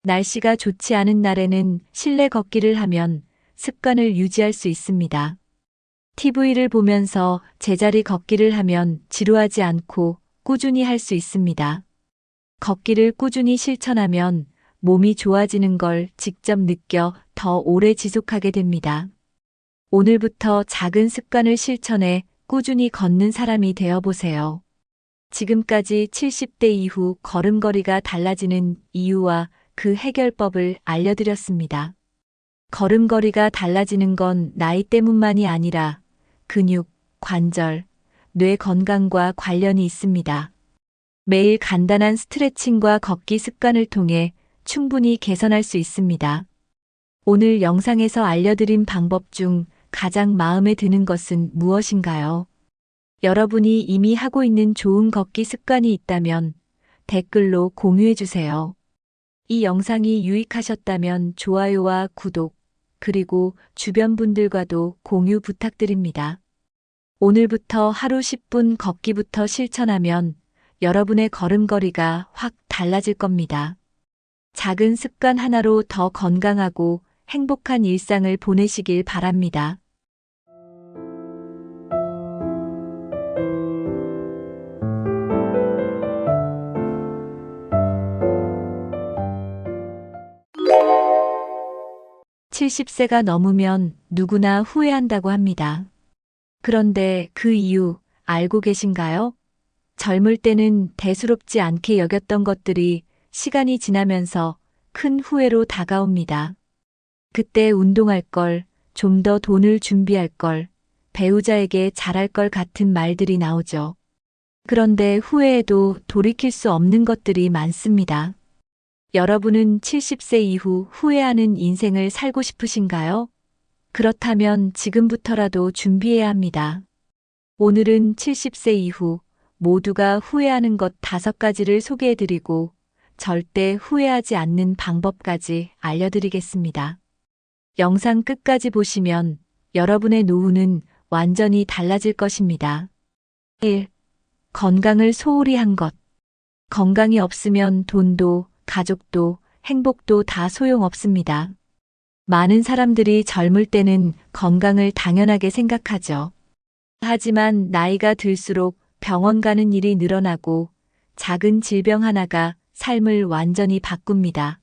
날씨가 좋지 않은 날에는 실내 걷기를 하면 습관을 유지할 수 있습니다. TV를 보면서 제자리 걷기를 하면 지루하지 않고 꾸준히 할 수 있습니다. 걷기를 꾸준히 실천하면 몸이 좋아지는 걸 직접 느껴 더 오래 지속하게 됩니다. 오늘부터 작은 습관을 실천해 꾸준히 걷는 사람이 되어 보세요. 지금까지 70대 이후 걸음걸이가 달라지는 이유와 그 해결법을 알려드렸습니다. 걸음걸이가 달라지는 건 나이 때문만이 아니라 근육, 관절, 뇌 건강과 관련이 있습니다. 매일 간단한 스트레칭과 걷기 습관을 통해 충분히 개선할 수 있습니다. 오늘 영상에서 알려드린 방법 중 가장 마음에 드는 것은 무엇인가요? 여러분이 이미 하고 있는 좋은 걷기 습관이 있다면 댓글로 공유해 주세요. 이 영상이 유익하셨다면 좋아요와 구독, 그리고 주변 분들과도 공유 부탁드립니다. 오늘부터 하루 10분 걷기부터 실천하면 여러분의 걸음걸이가 확 달라질 겁니다. 작은 습관 하나로 더 건강하고 행복한 일상을 보내시길 바랍니다. (70세가) 넘으면 누구나 후회한다고 합니다. 그런데 그 이유 알고 계신가요? 젊을 때는 대수롭지 않게 여겼던 것들이 시간이 지나면서 큰 후회로 다가옵니다. 그때 운동할 걸, 좀 더 돈을 준비할 걸, 배우자에게 잘할 걸 같은 말들이 나오죠. 그런데 후회해도 돌이킬 수 없는 것들이 많습니다. 여러분은 70세 이후 후회하는 인생을 살고 싶으신가요? 그렇다면 지금부터라도 준비해야 합니다. 오늘은 70세 이후 모두가 후회하는 것 5가지를 소개해드리고 절대 후회하지 않는 방법까지 알려드리겠습니다. 영상 끝까지 보시면 여러분의 노후는 완전히 달라질 것입니다. 1. 건강을 소홀히 한 것. 건강이 없으면 돈도, 가족도, 행복도 다 소용없습니다. 많은 사람들이 젊을 때는 건강을 당연하게 생각하죠. 하지만 나이가 들수록 병원 가는 일이 늘어나고 작은 질병 하나가 삶을 완전히 바꿉니다.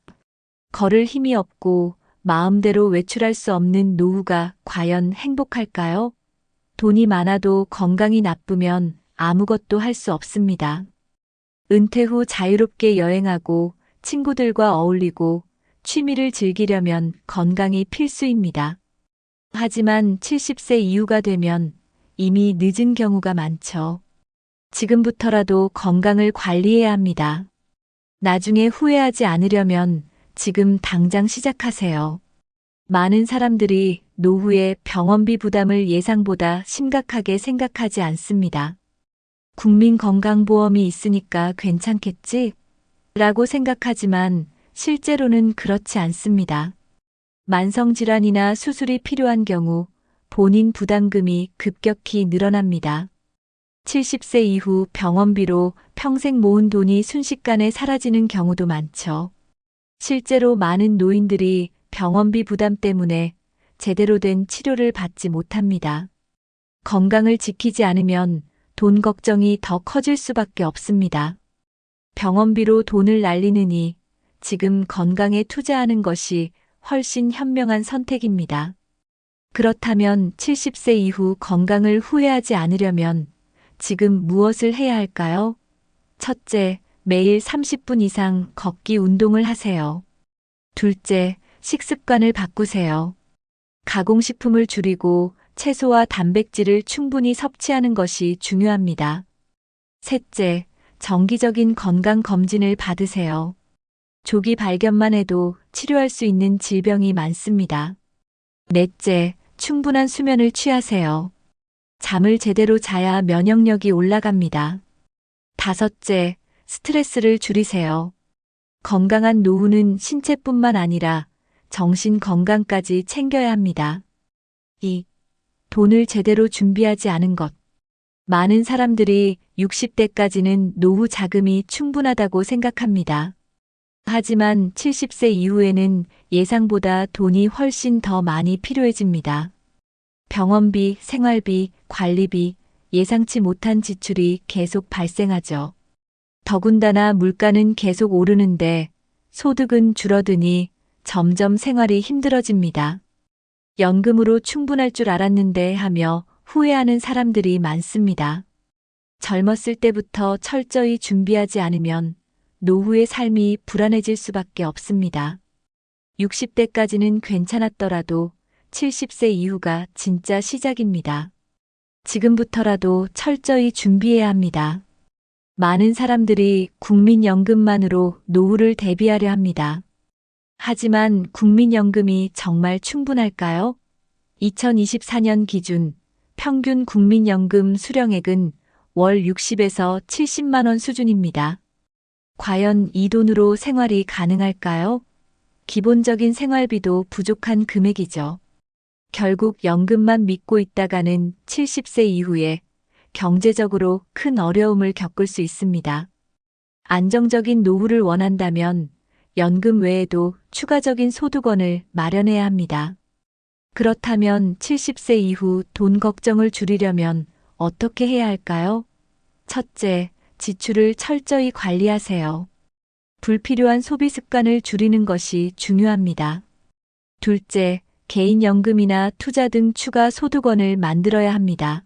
걸을 힘이 없고 마음대로 외출할 수 없는 노후가 과연 행복할까요? 돈이 많아도 건강이 나쁘면 아무것도 할 수 없습니다. 은퇴 후 자유롭게 여행하고 친구들과 어울리고 취미를 즐기려면 건강이 필수입니다. 하지만 70세 이후가 되면 이미 늦은 경우가 많죠. 지금부터라도 건강을 관리해야 합니다. 나중에 후회하지 않으려면 지금 당장 시작하세요. 많은 사람들이 노후의 병원비 부담을 예상보다 심각하게 생각하지 않습니다. 국민건강보험이 있으니까 괜찮겠지? 라고 생각하지만 실제로는 그렇지 않습니다. 만성질환이나 수술이 필요한 경우 본인 부담금이 급격히 늘어납니다. 70세 이후 병원비로 평생 모은 돈이 순식간에 사라지는 경우도 많죠. 실제로 많은 노인들이 병원비 부담 때문에 제대로 된 치료를 받지 못합니다. 건강을 지키지 않으면 돈 걱정이 더 커질 수밖에 없습니다. 병원비로 돈을 날리느니 지금 건강에 투자하는 것이 훨씬 현명한 선택입니다. 그렇다면 70세 이후 건강을 후회하지 않으려면 지금 무엇을 해야 할까요? 첫째, 매일 30분 이상 걷기 운동을 하세요. 둘째, 식습관을 바꾸세요. 가공식품을 줄이고 채소와 단백질을 충분히 섭취하는 것이 중요합니다. 셋째, 정기적인 건강 검진을 받으세요. 조기 발견만 해도 치료할 수 있는 질병이 많습니다. 넷째, 충분한 수면을 취하세요. 잠을 제대로 자야 면역력이 올라갑니다. 다섯째, 스트레스를 줄이세요. 건강한 노후는 신체뿐만 아니라 정신 건강까지 챙겨야 합니다. 2. 돈을 제대로 준비하지 않은 것. 많은 사람들이 60대까지는 노후 자금이 충분하다고 생각합니다. 하지만 70세 이후에는 예상보다 돈이 훨씬 더 많이 필요해집니다. 병원비, 생활비, 관리비, 예상치 못한 지출이 계속 발생하죠. 더군다나 물가는 계속 오르는데 소득은 줄어드니 점점 생활이 힘들어집니다. 연금으로 충분할 줄 알았는데 하며 후회하는 사람들이 많습니다. 젊었을 때부터 철저히 준비하지 않으면 노후의 삶이 불안해질 수밖에 없습니다. 60대까지는 괜찮았더라도 70세 이후가 진짜 시작입니다. 지금부터라도 철저히 준비해야 합니다. 많은 사람들이 국민연금만으로 노후를 대비하려 합니다. 하지만 국민연금이 정말 충분할까요? 2024년 기준 평균 국민연금 수령액은 월 60에서 70만 원 수준입니다. 과연 이 돈으로 생활이 가능할까요? 기본적인 생활비도 부족한 금액이죠. 결국 연금만 믿고 있다가는 70세 이후에 경제적으로 큰 어려움을 겪을 수 있습니다. 안정적인 노후를 원한다면 연금 외에도 추가적인 소득원을 마련해야 합니다. 그렇다면 70세 이후 돈 걱정을 줄이려면 어떻게 해야 할까요? 첫째, 지출을 철저히 관리하세요. 불필요한 소비 습관을 줄이는 것이 중요합니다. 둘째, 개인연금이나 투자 등 추가 소득원을 만들어야 합니다.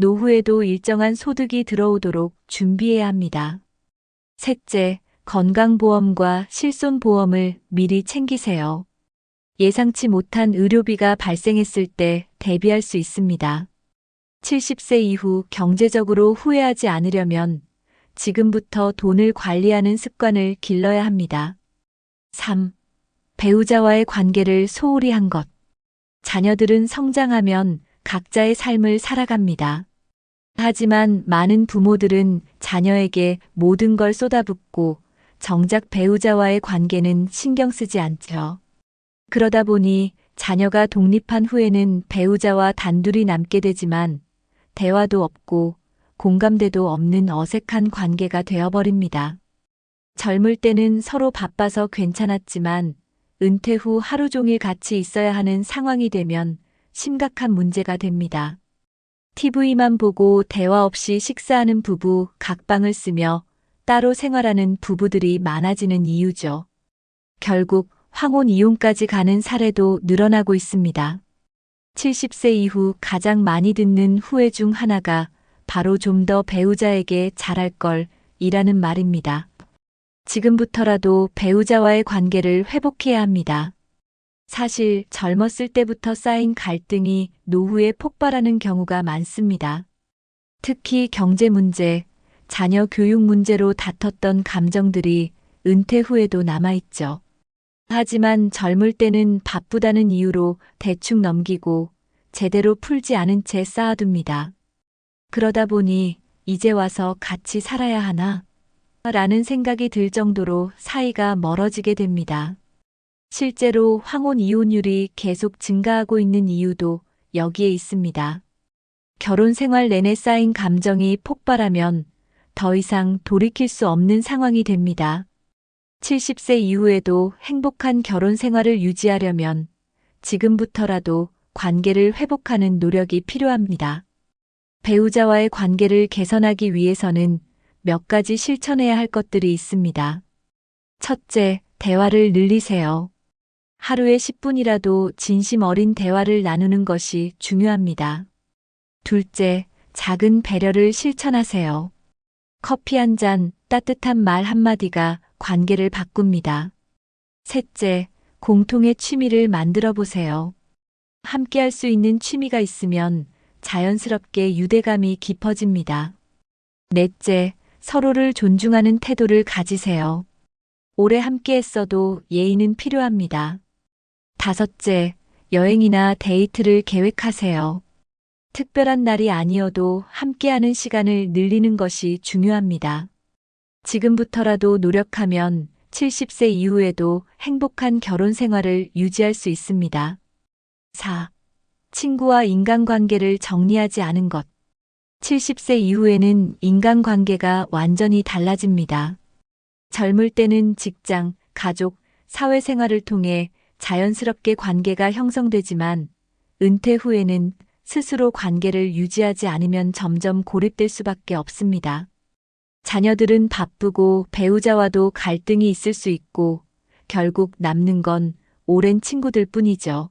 노후에도 일정한 소득이 들어오도록 준비해야 합니다. 셋째, 건강보험과 실손보험을 미리 챙기세요. 예상치 못한 의료비가 발생했을 때 대비할 수 있습니다. 70세 이후 경제적으로 후회하지 않으려면 지금부터 돈을 관리하는 습관을 길러야 합니다. 3. 배우자와의 관계를 소홀히 한 것. 자녀들은 성장하면 각자의 삶을 살아갑니다. 하지만 많은 부모들은 자녀에게 모든 걸 쏟아붓고 정작 배우자와의 관계는 신경 쓰지 않죠. 그러다 보니 자녀가 독립한 후에는 배우자와 단둘이 남게 되지만 대화도 없고 공감대도 없는 어색한 관계가 되어버립니다. 젊을 때는 서로 바빠서 괜찮았지만 은퇴 후 하루 종일 같이 있어야 하는 상황이 되면 심각한 문제가 됩니다. TV만 보고 대화 없이 식사하는 부부, 각방을 쓰며 따로 생활하는 부부들이 많아지는 이유죠. 결국 황혼 이혼까지 가는 사례도 늘어나고 있습니다. 70세 이후 가장 많이 듣는 후회 중 하나가 바로 좀 더 배우자에게 잘할 걸 이라는 말입니다. 지금부터라도 배우자와의 관계를 회복해야 합니다. 사실 젊었을 때부터 쌓인 갈등이 노후에 폭발하는 경우가 많습니다. 특히 경제 문제, 자녀 교육 문제로 다퉜던 감정들이 은퇴 후에도 남아있죠. 하지만 젊을 때는 바쁘다는 이유로 대충 넘기고 제대로 풀지 않은 채 쌓아둡니다. 그러다 보니 이제 와서 같이 살아야 하나? 라는 생각이 들 정도로 사이가 멀어지게 됩니다. 실제로 황혼 이혼율이 계속 증가하고 있는 이유도 여기에 있습니다. 결혼 생활 내내 쌓인 감정이 폭발하면 더 이상 돌이킬 수 없는 상황이 됩니다. 70세 이후에도 행복한 결혼 생활을 유지하려면 지금부터라도 관계를 회복하는 노력이 필요합니다. 배우자와의 관계를 개선하기 위해서는 몇 가지 실천해야 할 것들이 있습니다. 첫째, 대화를 늘리세요. 하루에 10분이라도 진심 어린 대화를 나누는 것이 중요합니다. 둘째, 작은 배려를 실천하세요. 커피 한 잔, 따뜻한 말 한마디가 관계를 바꿉니다. 셋째, 공통의 취미를 만들어 보세요. 함께 할 수 있는 취미가 있으면 자연스럽게 유대감이 깊어집니다. 넷째, 서로를 존중하는 태도를 가지세요. 오래 함께 했어도 예의는 필요합니다. 다섯째, 여행이나 데이트를 계획하세요. 특별한 날이 아니어도 함께하는 시간을 늘리는 것이 중요합니다. 지금부터라도 노력하면 70세 이후에도 행복한 결혼 생활을 유지할 수 있습니다. 4. 친구와 인간관계를 정리하지 않은 것. 70세 이후에는 인간관계가 완전히 달라집니다. 젊을 때는 직장, 가족, 사회생활을 통해 자연스럽게 관계가 형성되지만 은퇴 후에는 스스로 관계를 유지하지 않으면 점점 고립될 수밖에 없습니다. 자녀들은 바쁘고 배우자와도 갈등이 있을 수 있고 결국 남는 건 오랜 친구들 뿐이죠.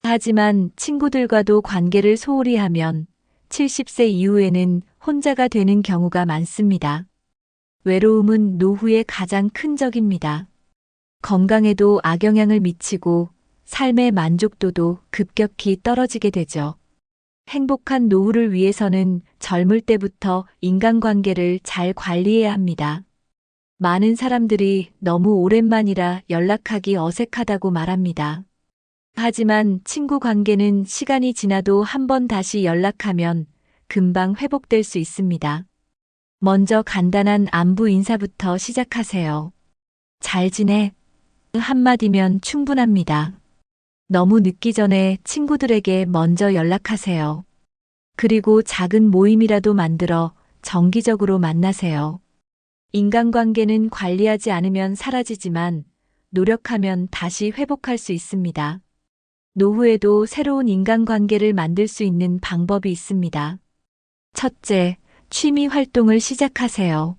하지만 친구들과도 관계를 소홀히 하면 70세 이후에는 혼자가 되는 경우가 많습니다. 외로움은 노후의 가장 큰 적입니다. 건강에도 악영향을 미치고 삶의 만족도도 급격히 떨어지게 되죠. 행복한 노후를 위해서는 젊을 때부터 인간관계를 잘 관리해야 합니다. 많은 사람들이 너무 오랜만이라 연락하기 어색하다고 말합니다. 하지만 친구 관계는 시간이 지나도 한 번 다시 연락하면 금방 회복될 수 있습니다. 먼저 간단한 안부 인사부터 시작하세요. 잘 지내? 한마디면 충분합니다. 너무 늦기 전에 친구들에게 먼저 연락하세요. 그리고 작은 모임이라도 만들어 정기적으로 만나세요. 인간관계는 관리하지 않으면 사라지지만 노력하면 다시 회복할 수 있습니다. 노후에도 새로운 인간관계를 만들 수 있는 방법이 있습니다. 첫째, 취미 활동을 시작하세요.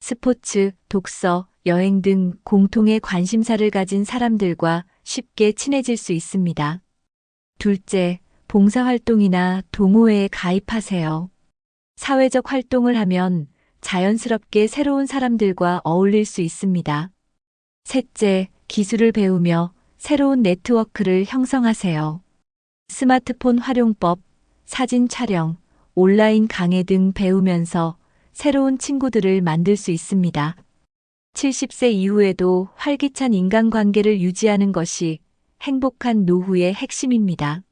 스포츠, 독서, 여행 등 공통의 관심사를 가진 사람들과 쉽게 친해질 수 있습니다. 둘째, 봉사활동이나 동호회에 가입하세요. 사회적 활동을 하면 자연스럽게 새로운 사람들과 어울릴 수 있습니다. 셋째, 기술을 배우며 새로운 네트워크를 형성하세요. 스마트폰 활용법, 사진 촬영, 온라인 강의 등 배우면서 새로운 친구들을 만들 수 있습니다. 70세 이후에도 활기찬 인간관계를 유지하는 것이 행복한 노후의 핵심입니다.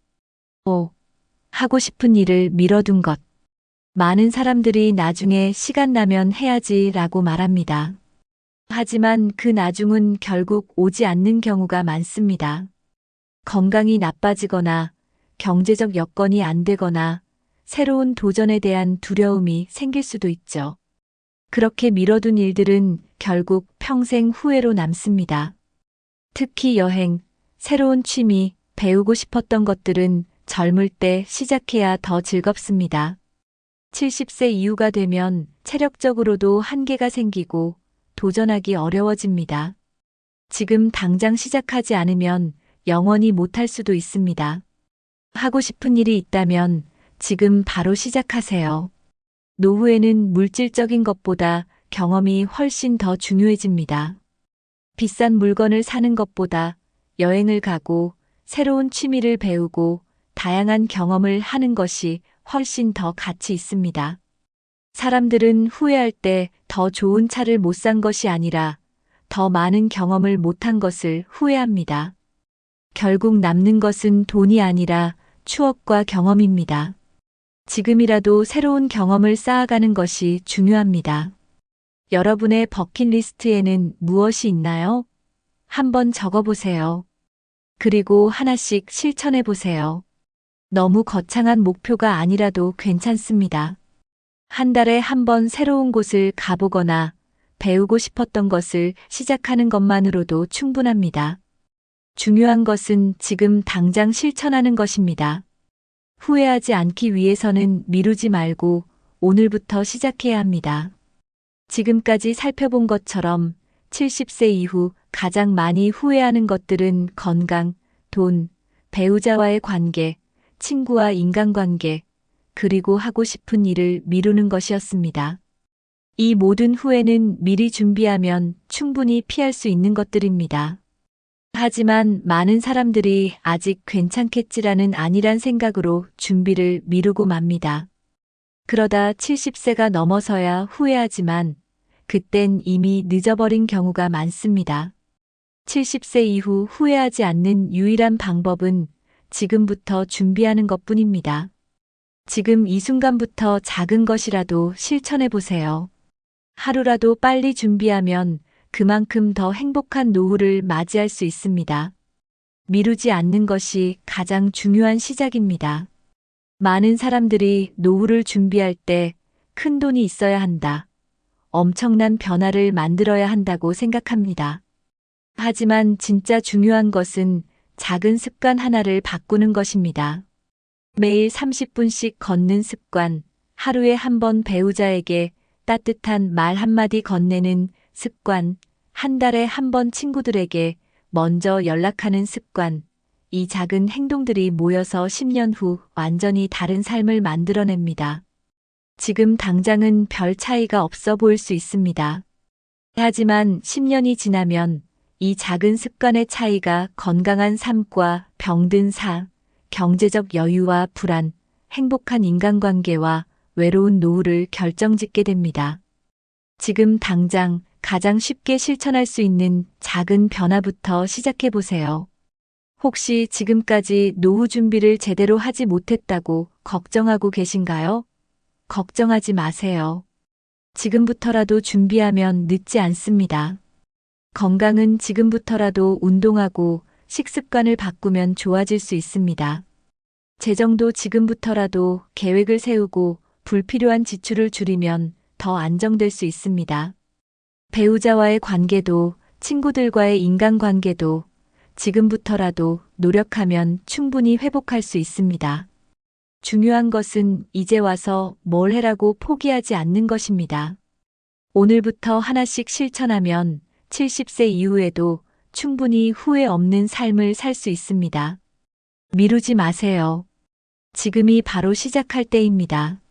5. 하고 싶은 일을 미뤄둔 것. 많은 사람들이 나중에 시간 나면 해야지 라고 말합니다. 하지만 그 나중은 결국 오지 않는 경우가 많습니다. 건강이 나빠지거나 경제적 여건이 안 되거나 새로운 도전에 대한 두려움이 생길 수도 있죠. 그렇게 미뤄둔 일들은 결국 평생 후회로 남습니다. 특히 여행, 새로운 취미, 배우고 싶었던 것들은 젊을 때 시작해야 더 즐겁습니다. 70세 이후가 되면 체력적으로도 한계가 생기고 도전하기 어려워집니다. 지금 당장 시작하지 않으면 영원히 못할 수도 있습니다. 하고 싶은 일이 있다면 지금 바로 시작하세요. 노후에는 물질적인 것보다 경험이 훨씬 더 중요해집니다. 비싼 물건을 사는 것보다 여행을 가고 새로운 취미를 배우고 다양한 경험을 하는 것이 훨씬 더 가치 있습니다. 사람들은 후회할 때 더 좋은 차를 못 산 것이 아니라 더 많은 경험을 못한 것을 후회합니다. 결국 남는 것은 돈이 아니라 추억과 경험입니다. 지금이라도 새로운 경험을 쌓아가는 것이 중요합니다. 여러분의 버킷리스트에는 무엇이 있나요? 한번 적어보세요. 그리고 하나씩 실천해보세요. 너무 거창한 목표가 아니라도 괜찮습니다. 한 달에 한 번 새로운 곳을 가보거나 배우고 싶었던 것을 시작하는 것만으로도 충분합니다. 중요한 것은 지금 당장 실천하는 것입니다. 후회하지 않기 위해서는 미루지 말고 오늘부터 시작해야 합니다. 지금까지 살펴본 것처럼 70세 이후 가장 많이 후회하는 것들은 건강, 돈, 배우자와의 관계, 친구와 인간관계, 그리고 하고 싶은 일을 미루는 것이었습니다. 이 모든 후회는 미리 준비하면 충분히 피할 수 있는 것들입니다. 하지만 많은 사람들이 아직 괜찮겠지라는 안일한 생각으로 준비를 미루고 맙니다. 그러다 70세가 넘어서야 후회하지만 그땐 이미 늦어버린 경우가 많습니다. 70세 이후 후회하지 않는 유일한 방법은 지금부터 준비하는 것뿐입니다. 지금 이 순간부터 작은 것이라도 실천해 보세요. 하루라도 빨리 준비하면 그만큼 더 행복한 노후를 맞이할 수 있습니다. 미루지 않는 것이 가장 중요한 시작입니다. 많은 사람들이 노후를 준비할 때 큰 돈이 있어야 한다, 엄청난 변화를 만들어야 한다고 생각합니다. 하지만 진짜 중요한 것은 작은 습관 하나를 바꾸는 것입니다. 매일 30분씩 걷는 습관, 하루에 한 번 배우자에게 따뜻한 말 한마디 건네는 습관, 한 달에 한 번 친구들에게 먼저 연락하는 습관, 이 작은 행동들이 모여서 10년 후 완전히 다른 삶을 만들어냅니다. 지금 당장은 별 차이가 없어 보일 수 있습니다. 하지만 10년이 지나면 이 작은 습관의 차이가 건강한 삶과 병든 삶, 경제적 여유와 불안, 행복한 인간관계와 외로운 노후를 결정짓게 됩니다. 지금 당장 가장 쉽게 실천할 수 있는 작은 변화부터 시작해 보세요. 혹시 지금까지 노후 준비를 제대로 하지 못했다고 걱정하고 계신가요? 걱정하지 마세요. 지금부터라도 준비하면 늦지 않습니다. 건강은 지금부터라도 운동하고 식습관을 바꾸면 좋아질 수 있습니다. 재정도 지금부터라도 계획을 세우고 불필요한 지출을 줄이면 더 안정될 수 있습니다. 배우자와의 관계도 친구들과의 인간관계도 지금부터라도 노력하면 충분히 회복할 수 있습니다. 중요한 것은 이제 와서 뭘 해라고 포기하지 않는 것입니다. 오늘부터 하나씩 실천하면 70세 이후에도 충분히 후회 없는 삶을 살 수 있습니다. 미루지 마세요. 지금이 바로 시작할 때입니다.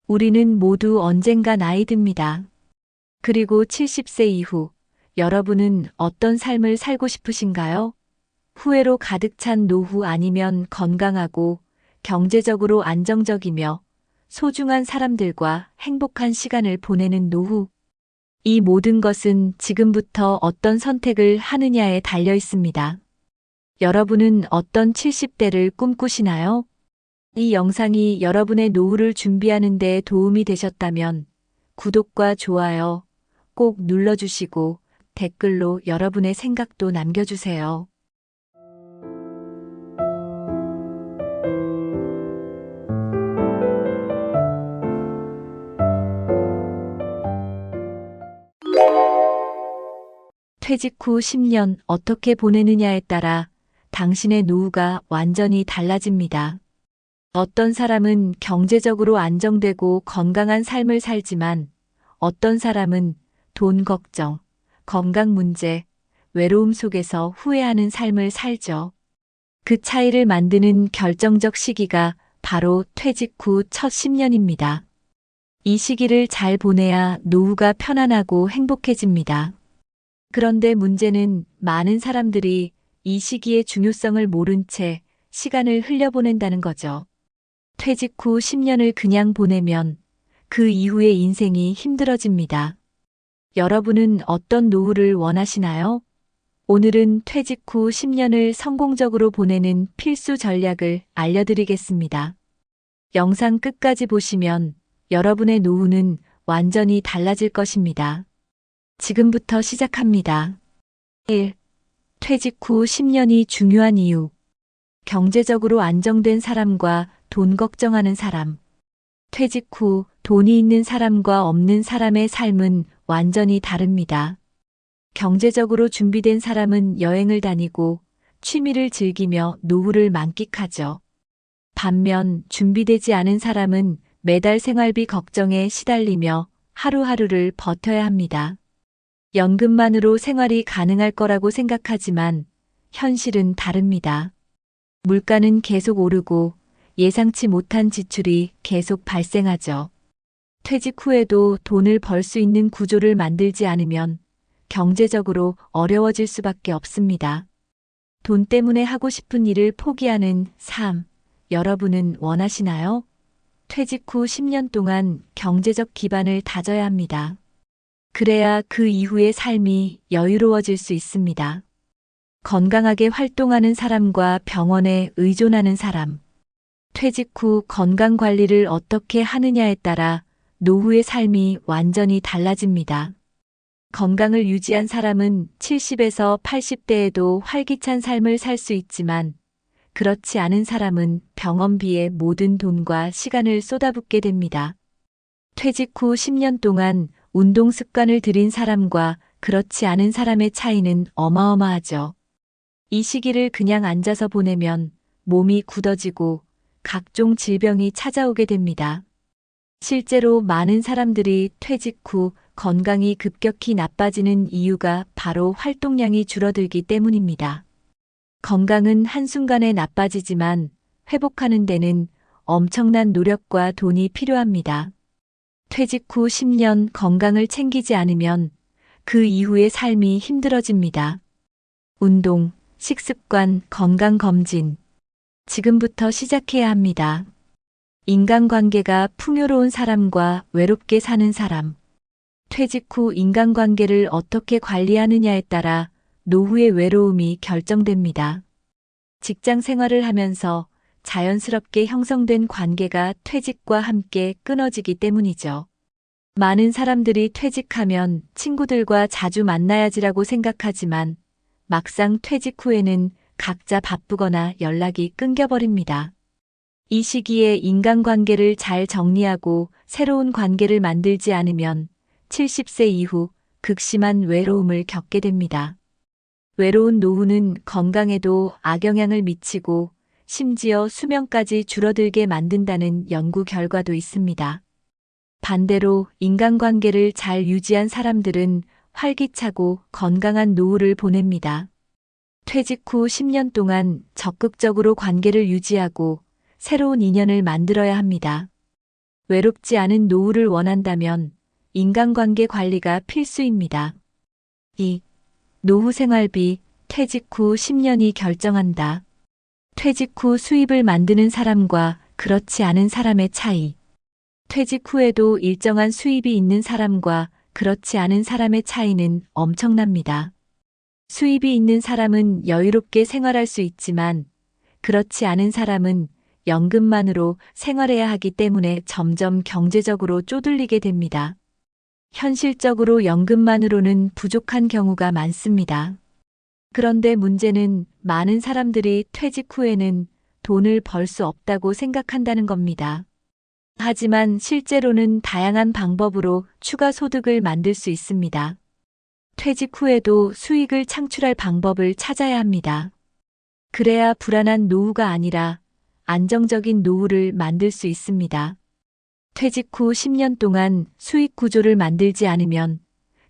우리는 모두 언젠가 나이 듭니다. 그리고 70세 이후 여러분은 어떤 삶을 살고 싶으신가요? 후회로 가득 찬 노후 아니면 건강하고 경제적으로 안정적이며 소중한 사람들과 행복한 시간을 보내는 노후. 이 모든 것은 지금부터 어떤 선택을 하느냐에 달려 있습니다. 여러분은 어떤 70대를 꿈꾸시나요? 이 영상이 여러분의 노후를 준비하는 데 도움이 되셨다면 구독과 좋아요 꼭 눌러주시고 댓글로 여러분의 생각도 남겨주세요. 퇴직 후 10년 어떻게 보내느냐에 따라 당신의 노후가 완전히 달라집니다. 어떤 사람은 경제적으로 안정되고 건강한 삶을 살지만 어떤 사람은 돈 걱정, 건강 문제, 외로움 속에서 후회하는 삶을 살죠. 그 차이를 만드는 결정적 시기가 바로 퇴직 후 첫 10년입니다. 이 시기를 잘 보내야 노후가 편안하고 행복해집니다. 그런데 문제는 많은 사람들이 이 시기의 중요성을 모른 채 시간을 흘려보낸다는 거죠. 퇴직 후 10년을 그냥 보내면 그 이후의 인생이 힘들어집니다. 여러분은 어떤 노후를 원하시나요? 오늘은 퇴직 후 10년을 성공적으로 보내는 필수 전략을 알려드리겠습니다. 영상 끝까지 보시면 여러분의 노후는 완전히 달라질 것입니다. 지금부터 시작합니다. 1. 퇴직 후 10년이 중요한 이유. 경제적으로 안정된 사람과 돈 걱정하는 사람. 퇴직 후 돈이 있는 사람과 없는 사람의 삶은 완전히 다릅니다. 경제적으로 준비된 사람은 여행을 다니고 취미를 즐기며 노후를 만끽하죠. 반면 준비되지 않은 사람은 매달 생활비 걱정에 시달리며 하루하루를 버텨야 합니다. 연금만으로 생활이 가능할 거라고 생각하지만 현실은 다릅니다. 물가는 계속 오르고 예상치 못한 지출이 계속 발생하죠. 퇴직 후에도 돈을 벌 수 있는 구조를 만들지 않으면 경제적으로 어려워질 수밖에 없습니다. 돈 때문에 하고 싶은 일을 포기하는 삶, 여러분은 원하시나요? 퇴직 후 10년 동안 경제적 기반을 다져야 합니다. 그래야 그 이후의 삶이 여유로워질 수 있습니다. 건강하게 활동하는 사람과 병원에 의존하는 사람. 퇴직 후 건강 관리를 어떻게 하느냐에 따라 노후의 삶이 완전히 달라집니다. 건강을 유지한 사람은 70에서 80대에도 활기찬 삶을 살 수 있지만 그렇지 않은 사람은 병원비에 모든 돈과 시간을 쏟아붓게 됩니다. 퇴직 후 10년 동안 운동 습관을 들인 사람과 그렇지 않은 사람의 차이는 어마어마하죠. 이 시기를 그냥 앉아서 보내면 몸이 굳어지고 각종 질병이 찾아오게 됩니다. 실제로 많은 사람들이 퇴직 후 건강이 급격히 나빠지는 이유가 바로 활동량이 줄어들기 때문입니다. 건강은 한순간에 나빠지지만 회복하는 데는 엄청난 노력과 돈이 필요합니다. 퇴직 후 10년 건강을 챙기지 않으면 그 이후의 삶이 힘들어집니다. 운동, 식습관, 건강검진. 지금부터 시작해야 합니다. 인간관계가 풍요로운 사람과 외롭게 사는 사람. 퇴직 후 인간관계를 어떻게 관리하느냐에 따라 노후의 외로움이 결정됩니다. 직장 생활을 하면서 자연스럽게 형성된 관계가 퇴직과 함께 끊어지기 때문이죠. 많은 사람들이 퇴직하면 친구들과 자주 만나야지라고 생각하지만 막상 퇴직 후에는 각자 바쁘거나 연락이 끊겨버립니다. 이 시기에 인간관계를 잘 정리하고 새로운 관계를 만들지 않으면 70세 이후 극심한 외로움을 겪게 됩니다. 외로운 노후는 건강에도 악영향을 미치고 심지어 수명까지 줄어들게 만든다는 연구 결과도 있습니다. 반대로 인간관계를 잘 유지한 사람들은 활기차고 건강한 노후를 보냅니다. 퇴직 후 10년 동안 적극적으로 관계를 유지하고 새로운 인연을 만들어야 합니다. 외롭지 않은 노후를 원한다면 인간관계 관리가 필수입니다. 2. 노후 생활비, 퇴직 후 10년이 결정한다. 퇴직 후 수입을 만드는 사람과 그렇지 않은 사람의 차이. 퇴직 후에도 일정한 수입이 있는 사람과 그렇지 않은 사람의 차이는 엄청납니다. 수입이 있는 사람은 여유롭게 생활할 수 있지만 그렇지 않은 사람은 연금만으로 생활해야 하기 때문에 점점 경제적으로 쪼들리게 됩니다. 현실적으로 연금만으로는 부족한 경우가 많습니다. 그런데 문제는 많은 사람들이 퇴직 후에는 돈을 벌 수 없다고 생각한다는 겁니다. 하지만 실제로는 다양한 방법으로 추가 소득을 만들 수 있습니다. 퇴직 후에도 수익을 창출할 방법을 찾아야 합니다. 그래야 불안한 노후가 아니라 안정적인 노후를 만들 수 있습니다. 퇴직 후 10년 동안 수익 구조를 만들지 않으면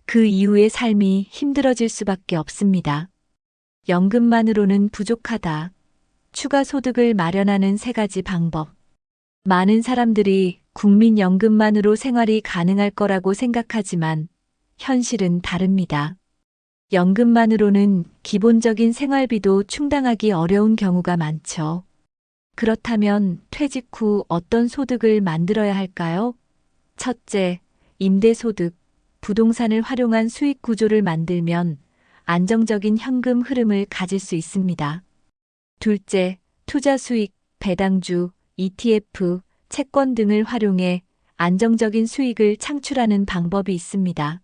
그 이후의 삶이 힘들어질 수밖에 없습니다. 연금만으로는 부족하다. 추가 소득을 마련하는 3가지 방법. 많은 사람들이 국민연금만으로 생활이 가능할 거라고 생각하지만 현실은 다릅니다. 연금만으로는 기본적인 생활비도 충당하기 어려운 경우가 많죠. 그렇다면 퇴직 후 어떤 소득을 만들어야 할까요? 첫째, 임대소득, 부동산을 활용한 수익 구조를 만들면 안정적인 현금 흐름을 가질 수 있습니다. 둘째, 투자 수익, 배당주, ETF, 채권 등을 활용해 안정적인 수익을 창출하는 방법이 있습니다.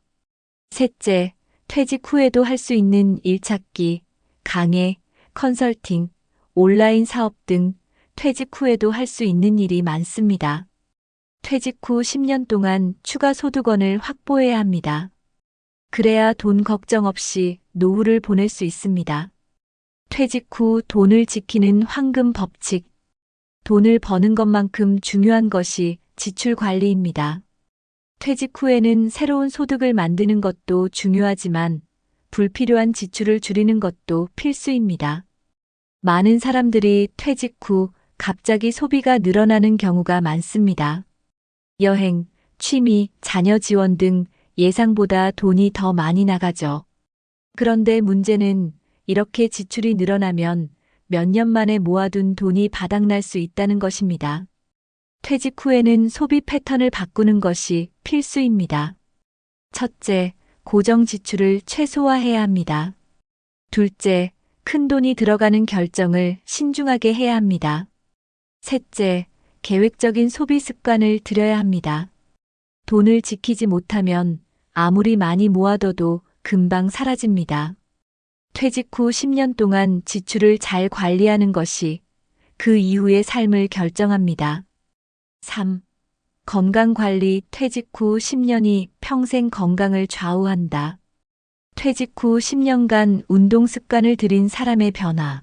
셋째, 퇴직 후에도 할 수 있는 일 찾기, 강의, 컨설팅, 온라인 사업 등 퇴직 후에도 할 수 있는 일이 많습니다. 퇴직 후 10년 동안 추가 소득원을 확보해야 합니다. 그래야 돈 걱정 없이 노후를 보낼 수 있습니다. 퇴직 후 돈을 지키는 황금 법칙. 돈을 버는 것만큼 중요한 것이 지출 관리입니다. 퇴직 후에는 새로운 소득을 만드는 것도 중요하지만 불필요한 지출을 줄이는 것도 필수입니다. 많은 사람들이 퇴직 후 갑자기 소비가 늘어나는 경우가 많습니다. 여행, 취미, 자녀 지원 등 예상보다 돈이 더 많이 나가죠. 그런데 문제는 이렇게 지출이 늘어나면 몇 년 만에 모아둔 돈이 바닥날 수 있다는 것입니다. 퇴직 후에는 소비 패턴을 바꾸는 것이 필수입니다. 첫째, 고정 지출을 최소화해야 합니다. 둘째, 큰 돈이 들어가는 결정을 신중하게 해야 합니다. 셋째, 계획적인 소비 습관을 들여야 합니다. 돈을 지키지 못하면 아무리 많이 모아둬도 금방 사라집니다. 퇴직 후 10년 동안 지출을 잘 관리하는 것이 그 이후의 삶을 결정합니다. 3. 건강관리. 퇴직 후 10년이 평생 건강을 좌우한다. 퇴직 후 10년간 운동 습관을 들인 사람의 변화.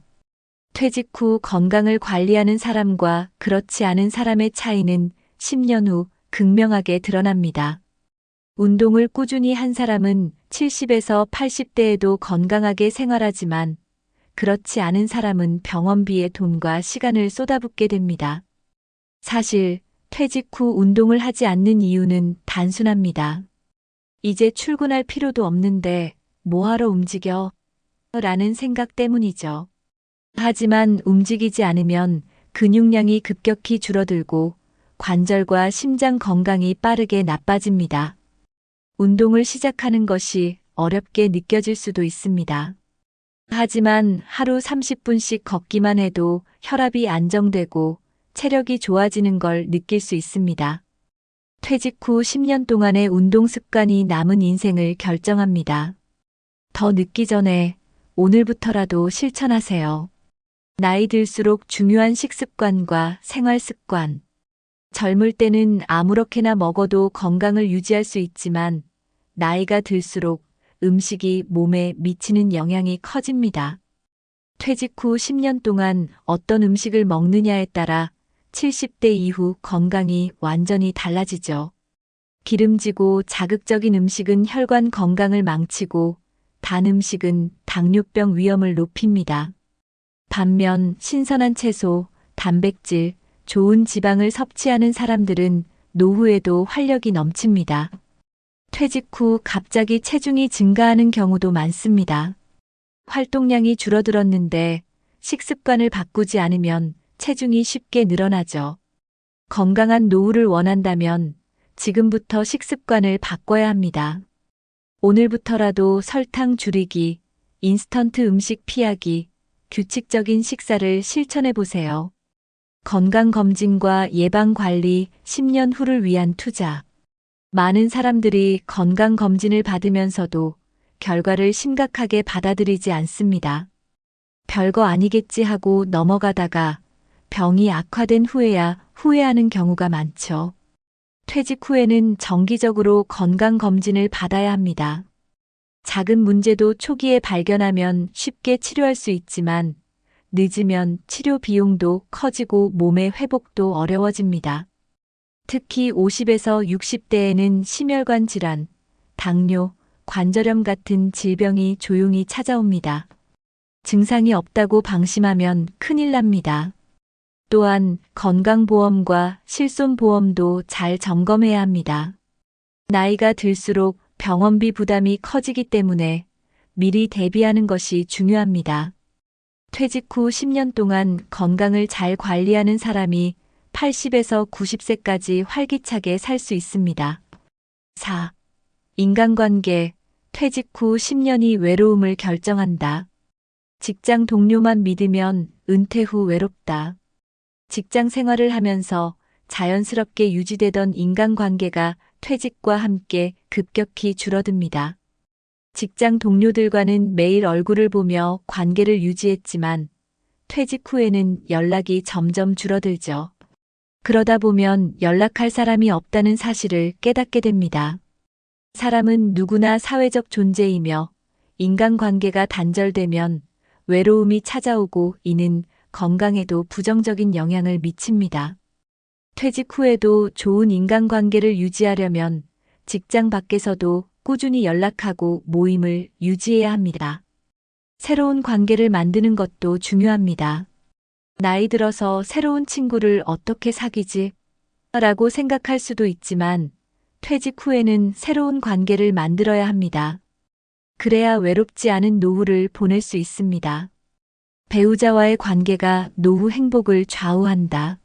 퇴직 후 건강을 관리하는 사람과 그렇지 않은 사람의 차이는 10년 후 극명하게 드러납니다. 운동을 꾸준히 한 사람은 70에서 80대에도 건강하게 생활하지만 그렇지 않은 사람은 병원비에 돈과 시간을 쏟아붓게 됩니다. 사실 퇴직 후 운동을 하지 않는 이유는 단순합니다. 이제 출근할 필요도 없는데 뭐하러 움직여? 라는 생각 때문이죠. 하지만 움직이지 않으면 근육량이 급격히 줄어들고 관절과 심장 건강이 빠르게 나빠집니다. 운동을 시작하는 것이 어렵게 느껴질 수도 있습니다. 하지만 하루 30분씩 걷기만 해도 혈압이 안정되고 체력이 좋아지는 걸 느낄 수 있습니다. 퇴직 후 10년 동안의 운동 습관이 남은 인생을 결정합니다. 더 늦기 전에 오늘부터라도 실천하세요. 나이 들수록 중요한 식습관과 생활 습관. 젊을 때는 아무렇게나 먹어도 건강을 유지할 수 있지만 나이가 들수록 음식이 몸에 미치는 영향이 커집니다. 퇴직 후 10년 동안 어떤 음식을 먹느냐에 따라 70대 이후 건강이 완전히 달라지죠. 기름지고 자극적인 음식은 혈관 건강을 망치고 단 음식은 당뇨병 위험을 높입니다. 반면 신선한 채소, 단백질, 좋은 지방을 섭취하는 사람들은 노후에도 활력이 넘칩니다. 퇴직 후 갑자기 체중이 증가하는 경우도 많습니다. 활동량이 줄어들었는데 식습관을 바꾸지 않으면 체중이 쉽게 늘어나죠. 건강한 노후를 원한다면 지금부터 식습관을 바꿔야 합니다. 오늘부터라도 설탕 줄이기, 인스턴트 음식 피하기, 규칙적인 식사를 실천해 보세요. 건강검진과 예방관리 10년 후를 위한 투자. 많은 사람들이 건강검진을 받으면서도 결과를 심각하게 받아들이지 않습니다. 별거 아니겠지 하고 넘어가다가 병이 악화된 후에야 후회하는 경우가 많죠. 퇴직 후에는 정기적으로 건강검진을 받아야 합니다. 작은 문제도 초기에 발견하면 쉽게 치료할 수 있지만 늦으면 치료 비용도 커지고 몸의 회복도 어려워집니다. 특히 50에서 60대에는 심혈관 질환, 당뇨, 관절염 같은 질병이 조용히 찾아옵니다. 증상이 없다고 방심하면 큰일 납니다. 또한 건강보험과 실손보험도 잘 점검해야 합니다. 나이가 들수록 병원비 부담이 커지기 때문에 미리 대비하는 것이 중요합니다. 퇴직 후 10년 동안 건강을 잘 관리하는 사람이 80에서 90세까지 활기차게 살 수 있습니다. 4. 인간관계, 퇴직 후 10년이 외로움을 결정한다. 직장 동료만 믿으면 은퇴 후 외롭다. 직장 생활을 하면서 자연스럽게 유지되던 인간관계가 퇴직과 함께 급격히 줄어듭니다. 직장 동료들과는 매일 얼굴을 보며 관계를 유지했지만 퇴직 후에는 연락이 점점 줄어들죠. 그러다 보면 연락할 사람이 없다는 사실을 깨닫게 됩니다. 사람은 누구나 사회적 존재이며 인간관계가 단절되면 외로움이 찾아오고 이는 건강에도 부정적인 영향을 미칩니다. 퇴직 후에도 좋은 인간관계를 유지하려면 직장 밖에서도 꾸준히 연락하고 모임을 유지해야 합니다. 새로운 관계를 만드는 것도 중요합니다. 나이 들어서 새로운 친구를 어떻게 사귀지? 라고 생각할 수도 있지만 퇴직 후에는 새로운 관계를 만들어야 합니다. 그래야 외롭지 않은 노후를 보낼 수 있습니다. 배우자와의 관계가 노후 행복을 좌우한다.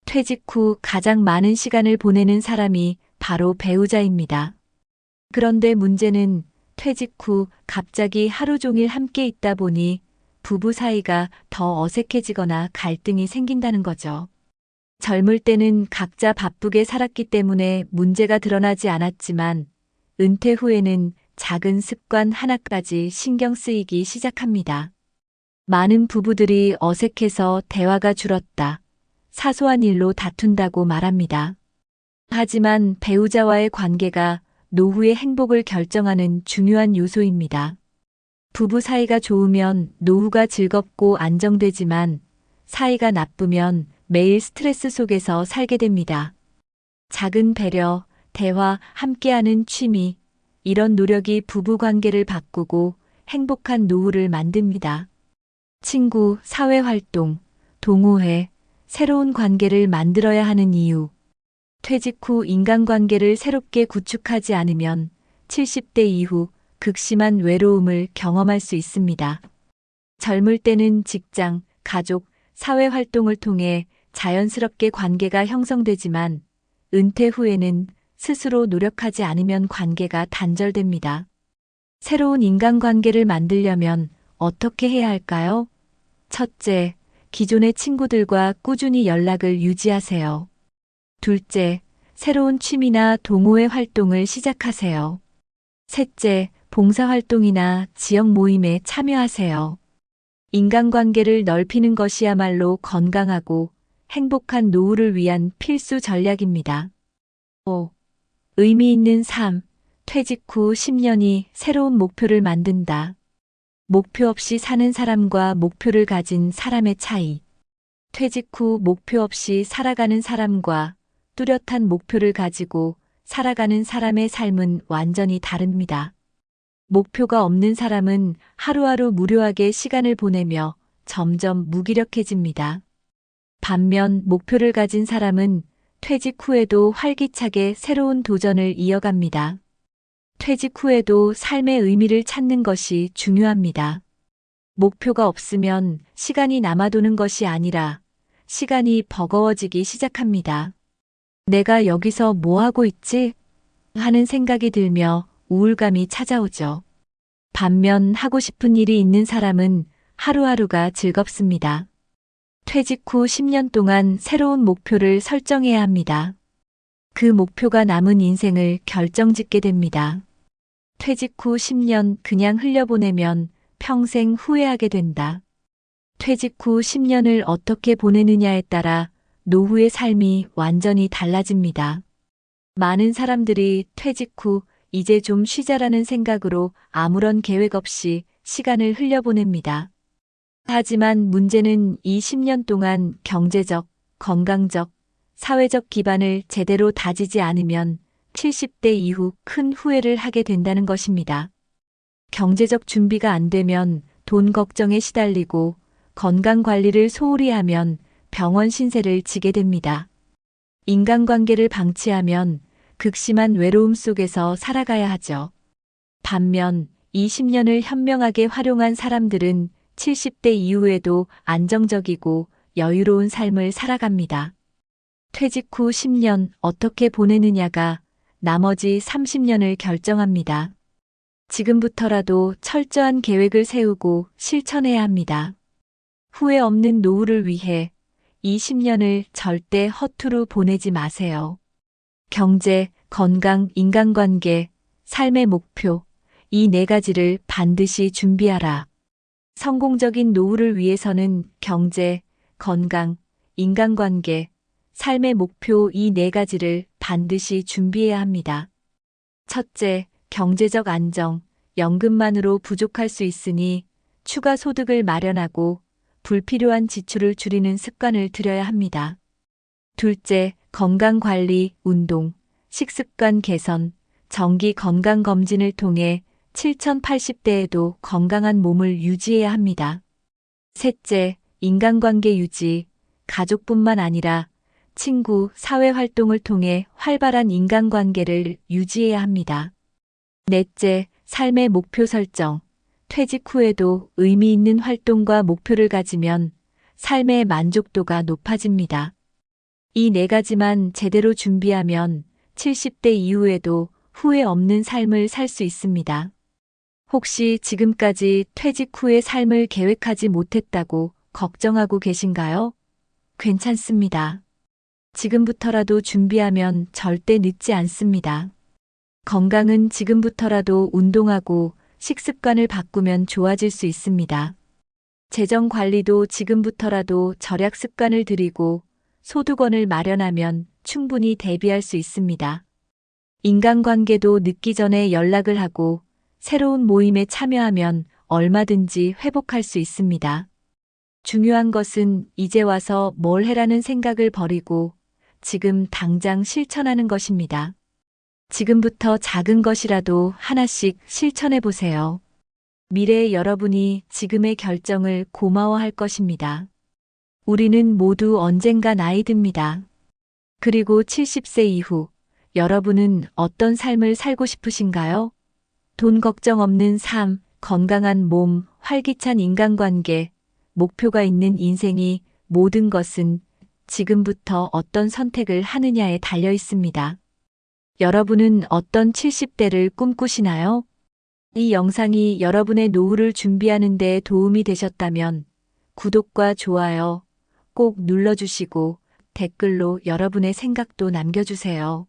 퇴직 후 가장 많은 시간을 보내는 사람이 바로 배우자입니다. 그런데 문제는 퇴직 후 갑자기 하루 종일 함께 있다 보니 부부 사이가 더 어색해지거나 갈등이 생긴다는 거죠. 젊을 때는 각자 바쁘게 살았기 때문에 문제가 드러나지 않았지만 은퇴 후에는 작은 습관 하나까지 신경 쓰이기 시작합니다. 많은 부부들이 어색해서 대화가 줄었다. 사소한 일로 다툰다고 말합니다. 하지만 배우자와의 관계가 노후의 행복을 결정하는 중요한 요소입니다. 부부 사이가 좋으면 노후가 즐겁고 안정되지만 사이가 나쁘면 매일 스트레스 속에서 살게 됩니다. 작은 배려, 대화, 함께하는 취미, 이런 노력이 부부 관계를 바꾸고 행복한 노후를 만듭니다. 친구, 사회활동, 동호회, 새로운 관계를 만들어야 하는 이유. 퇴직 후 인간관계를 새롭게 구축하지 않으면 70대 이후 극심한 외로움을 경험할 수 있습니다. 젊을 때는 직장, 가족, 사회활동을 통해 자연스럽게 관계가 형성되지만 은퇴 후에는 스스로 노력하지 않으면 관계가 단절됩니다. 새로운 인간관계를 만들려면 어떻게 해야 할까요? 첫째, 기존의 친구들과 꾸준히 연락을 유지하세요. 둘째, 새로운 취미나 동호회 활동을 시작하세요. 셋째, 봉사활동이나 지역 모임에 참여하세요. 인간관계를 넓히는 것이야말로 건강하고 행복한 노후를 위한 필수 전략입니다. 5. 의미 있는 삶, 퇴직 후 10년이 새로운 목표를 만든다. 목표 없이 사는 사람과 목표를 가진 사람의 차이. 퇴직 후 목표 없이 살아가는 사람과 뚜렷한 목표를 가지고 살아가는 사람의 삶은 완전히 다릅니다. 목표가 없는 사람은 하루하루 무료하게 시간을 보내며 점점 무기력해집니다. 반면 목표를 가진 사람은 퇴직 후에도 활기차게 새로운 도전을 이어갑니다. 퇴직 후에도 삶의 의미를 찾는 것이 중요합니다. 목표가 없으면 시간이 남아도는 것이 아니라 시간이 버거워지기 시작합니다. 내가 여기서 뭐 하고 있지? 하는 생각이 들며 우울감이 찾아오죠. 반면 하고 싶은 일이 있는 사람은 하루하루가 즐겁습니다. 퇴직 후 10년 동안 새로운 목표를 설정해야 합니다. 그 목표가 남은 인생을 결정짓게 됩니다. 퇴직 후 10년 그냥 흘려보내면 평생 후회하게 된다. 퇴직 후 10년을 어떻게 보내느냐에 따라 노후의 삶이 완전히 달라집니다. 많은 사람들이 퇴직 후 이제 좀 쉬자라는 생각으로 아무런 계획 없이 시간을 흘려보냅니다. 하지만 문제는 이 10년 동안 경제적, 건강적, 사회적 기반을 제대로 다지지 않으면 70대 이후 큰 후회를 하게 된다는 것입니다. 경제적 준비가 안 되면 돈 걱정에 시달리고 건강 관리를 소홀히 하면 병원 신세를 지게 됩니다. 인간관계를 방치하면 극심한 외로움 속에서 살아가야 하죠. 반면 20년을 현명하게 활용한 사람들은 70대 이후에도 안정적이고 여유로운 삶을 살아갑니다. 퇴직 후 10년 어떻게 보내느냐가 나머지 30년을 결정합니다. 지금부터라도 철저한 계획을 세우고 실천해야 합니다. 후회 없는 노후를 위해 이 10년을 절대 허투루 보내지 마세요. 경제, 건강, 인간관계, 삶의 목표, 이 네 가지를 반드시 준비하라. 성공적인 노후를 위해서는 경제, 건강, 인간관계, 삶의 목표 이 네 가지를 반드시 준비해야 합니다. 첫째, 경제적 안정, 연금만으로 부족할 수 있으니 추가 소득을 마련하고 불필요한 지출을 줄이는 습관을 들여야 합니다. 둘째, 건강관리, 운동, 식습관 개선, 정기 건강검진을 통해 7080대에도 건강한 몸을 유지해야 합니다. 셋째, 인간관계 유지, 가족뿐만 아니라 친구, 사회활동을 통해 활발한 인간관계를 유지해야 합니다. 넷째, 삶의 목표 설정, 퇴직 후에도 의미 있는 활동과 목표를 가지면 삶의 만족도가 높아집니다. 이 네 가지만 제대로 준비하면 70대 이후에도 후회 없는 삶을 살 수 있습니다. 혹시 지금까지 퇴직 후의 삶을 계획하지 못했다고 걱정하고 계신가요? 괜찮습니다. 지금부터라도 준비하면 절대 늦지 않습니다. 건강은 지금부터라도 운동하고 식습관을 바꾸면 좋아질 수 있습니다. 재정 관리도 지금부터라도 절약 습관을 들이고 소득원을 마련하면 충분히 대비할 수 있습니다. 인간관계도 늦기 전에 연락을 하고 새로운 모임에 참여하면 얼마든지 회복할 수 있습니다. 중요한 것은 이제 와서 뭘 해라는 생각을 버리고 지금 당장 실천하는 것입니다. 지금부터 작은 것이라도 하나씩 실천해 보세요. 미래의 여러분이 지금의 결정을 고마워할 것입니다. 우리는 모두 언젠가 나이 듭니다. 그리고 70세 이후 여러분은 어떤 삶을 살고 싶으신가요? 돈 걱정 없는 삶, 건강한 몸, 활기찬 인간관계, 목표가 있는 인생이 모든 것은 지금부터 어떤 선택을 하느냐에 달려 있습니다. 여러분은 어떤 70대를 꿈꾸시나요? 이 영상이 여러분의 노후를 준비하는 데 도움이 되셨다면 구독과 좋아요 꼭 눌러주시고 댓글로 여러분의 생각도 남겨주세요.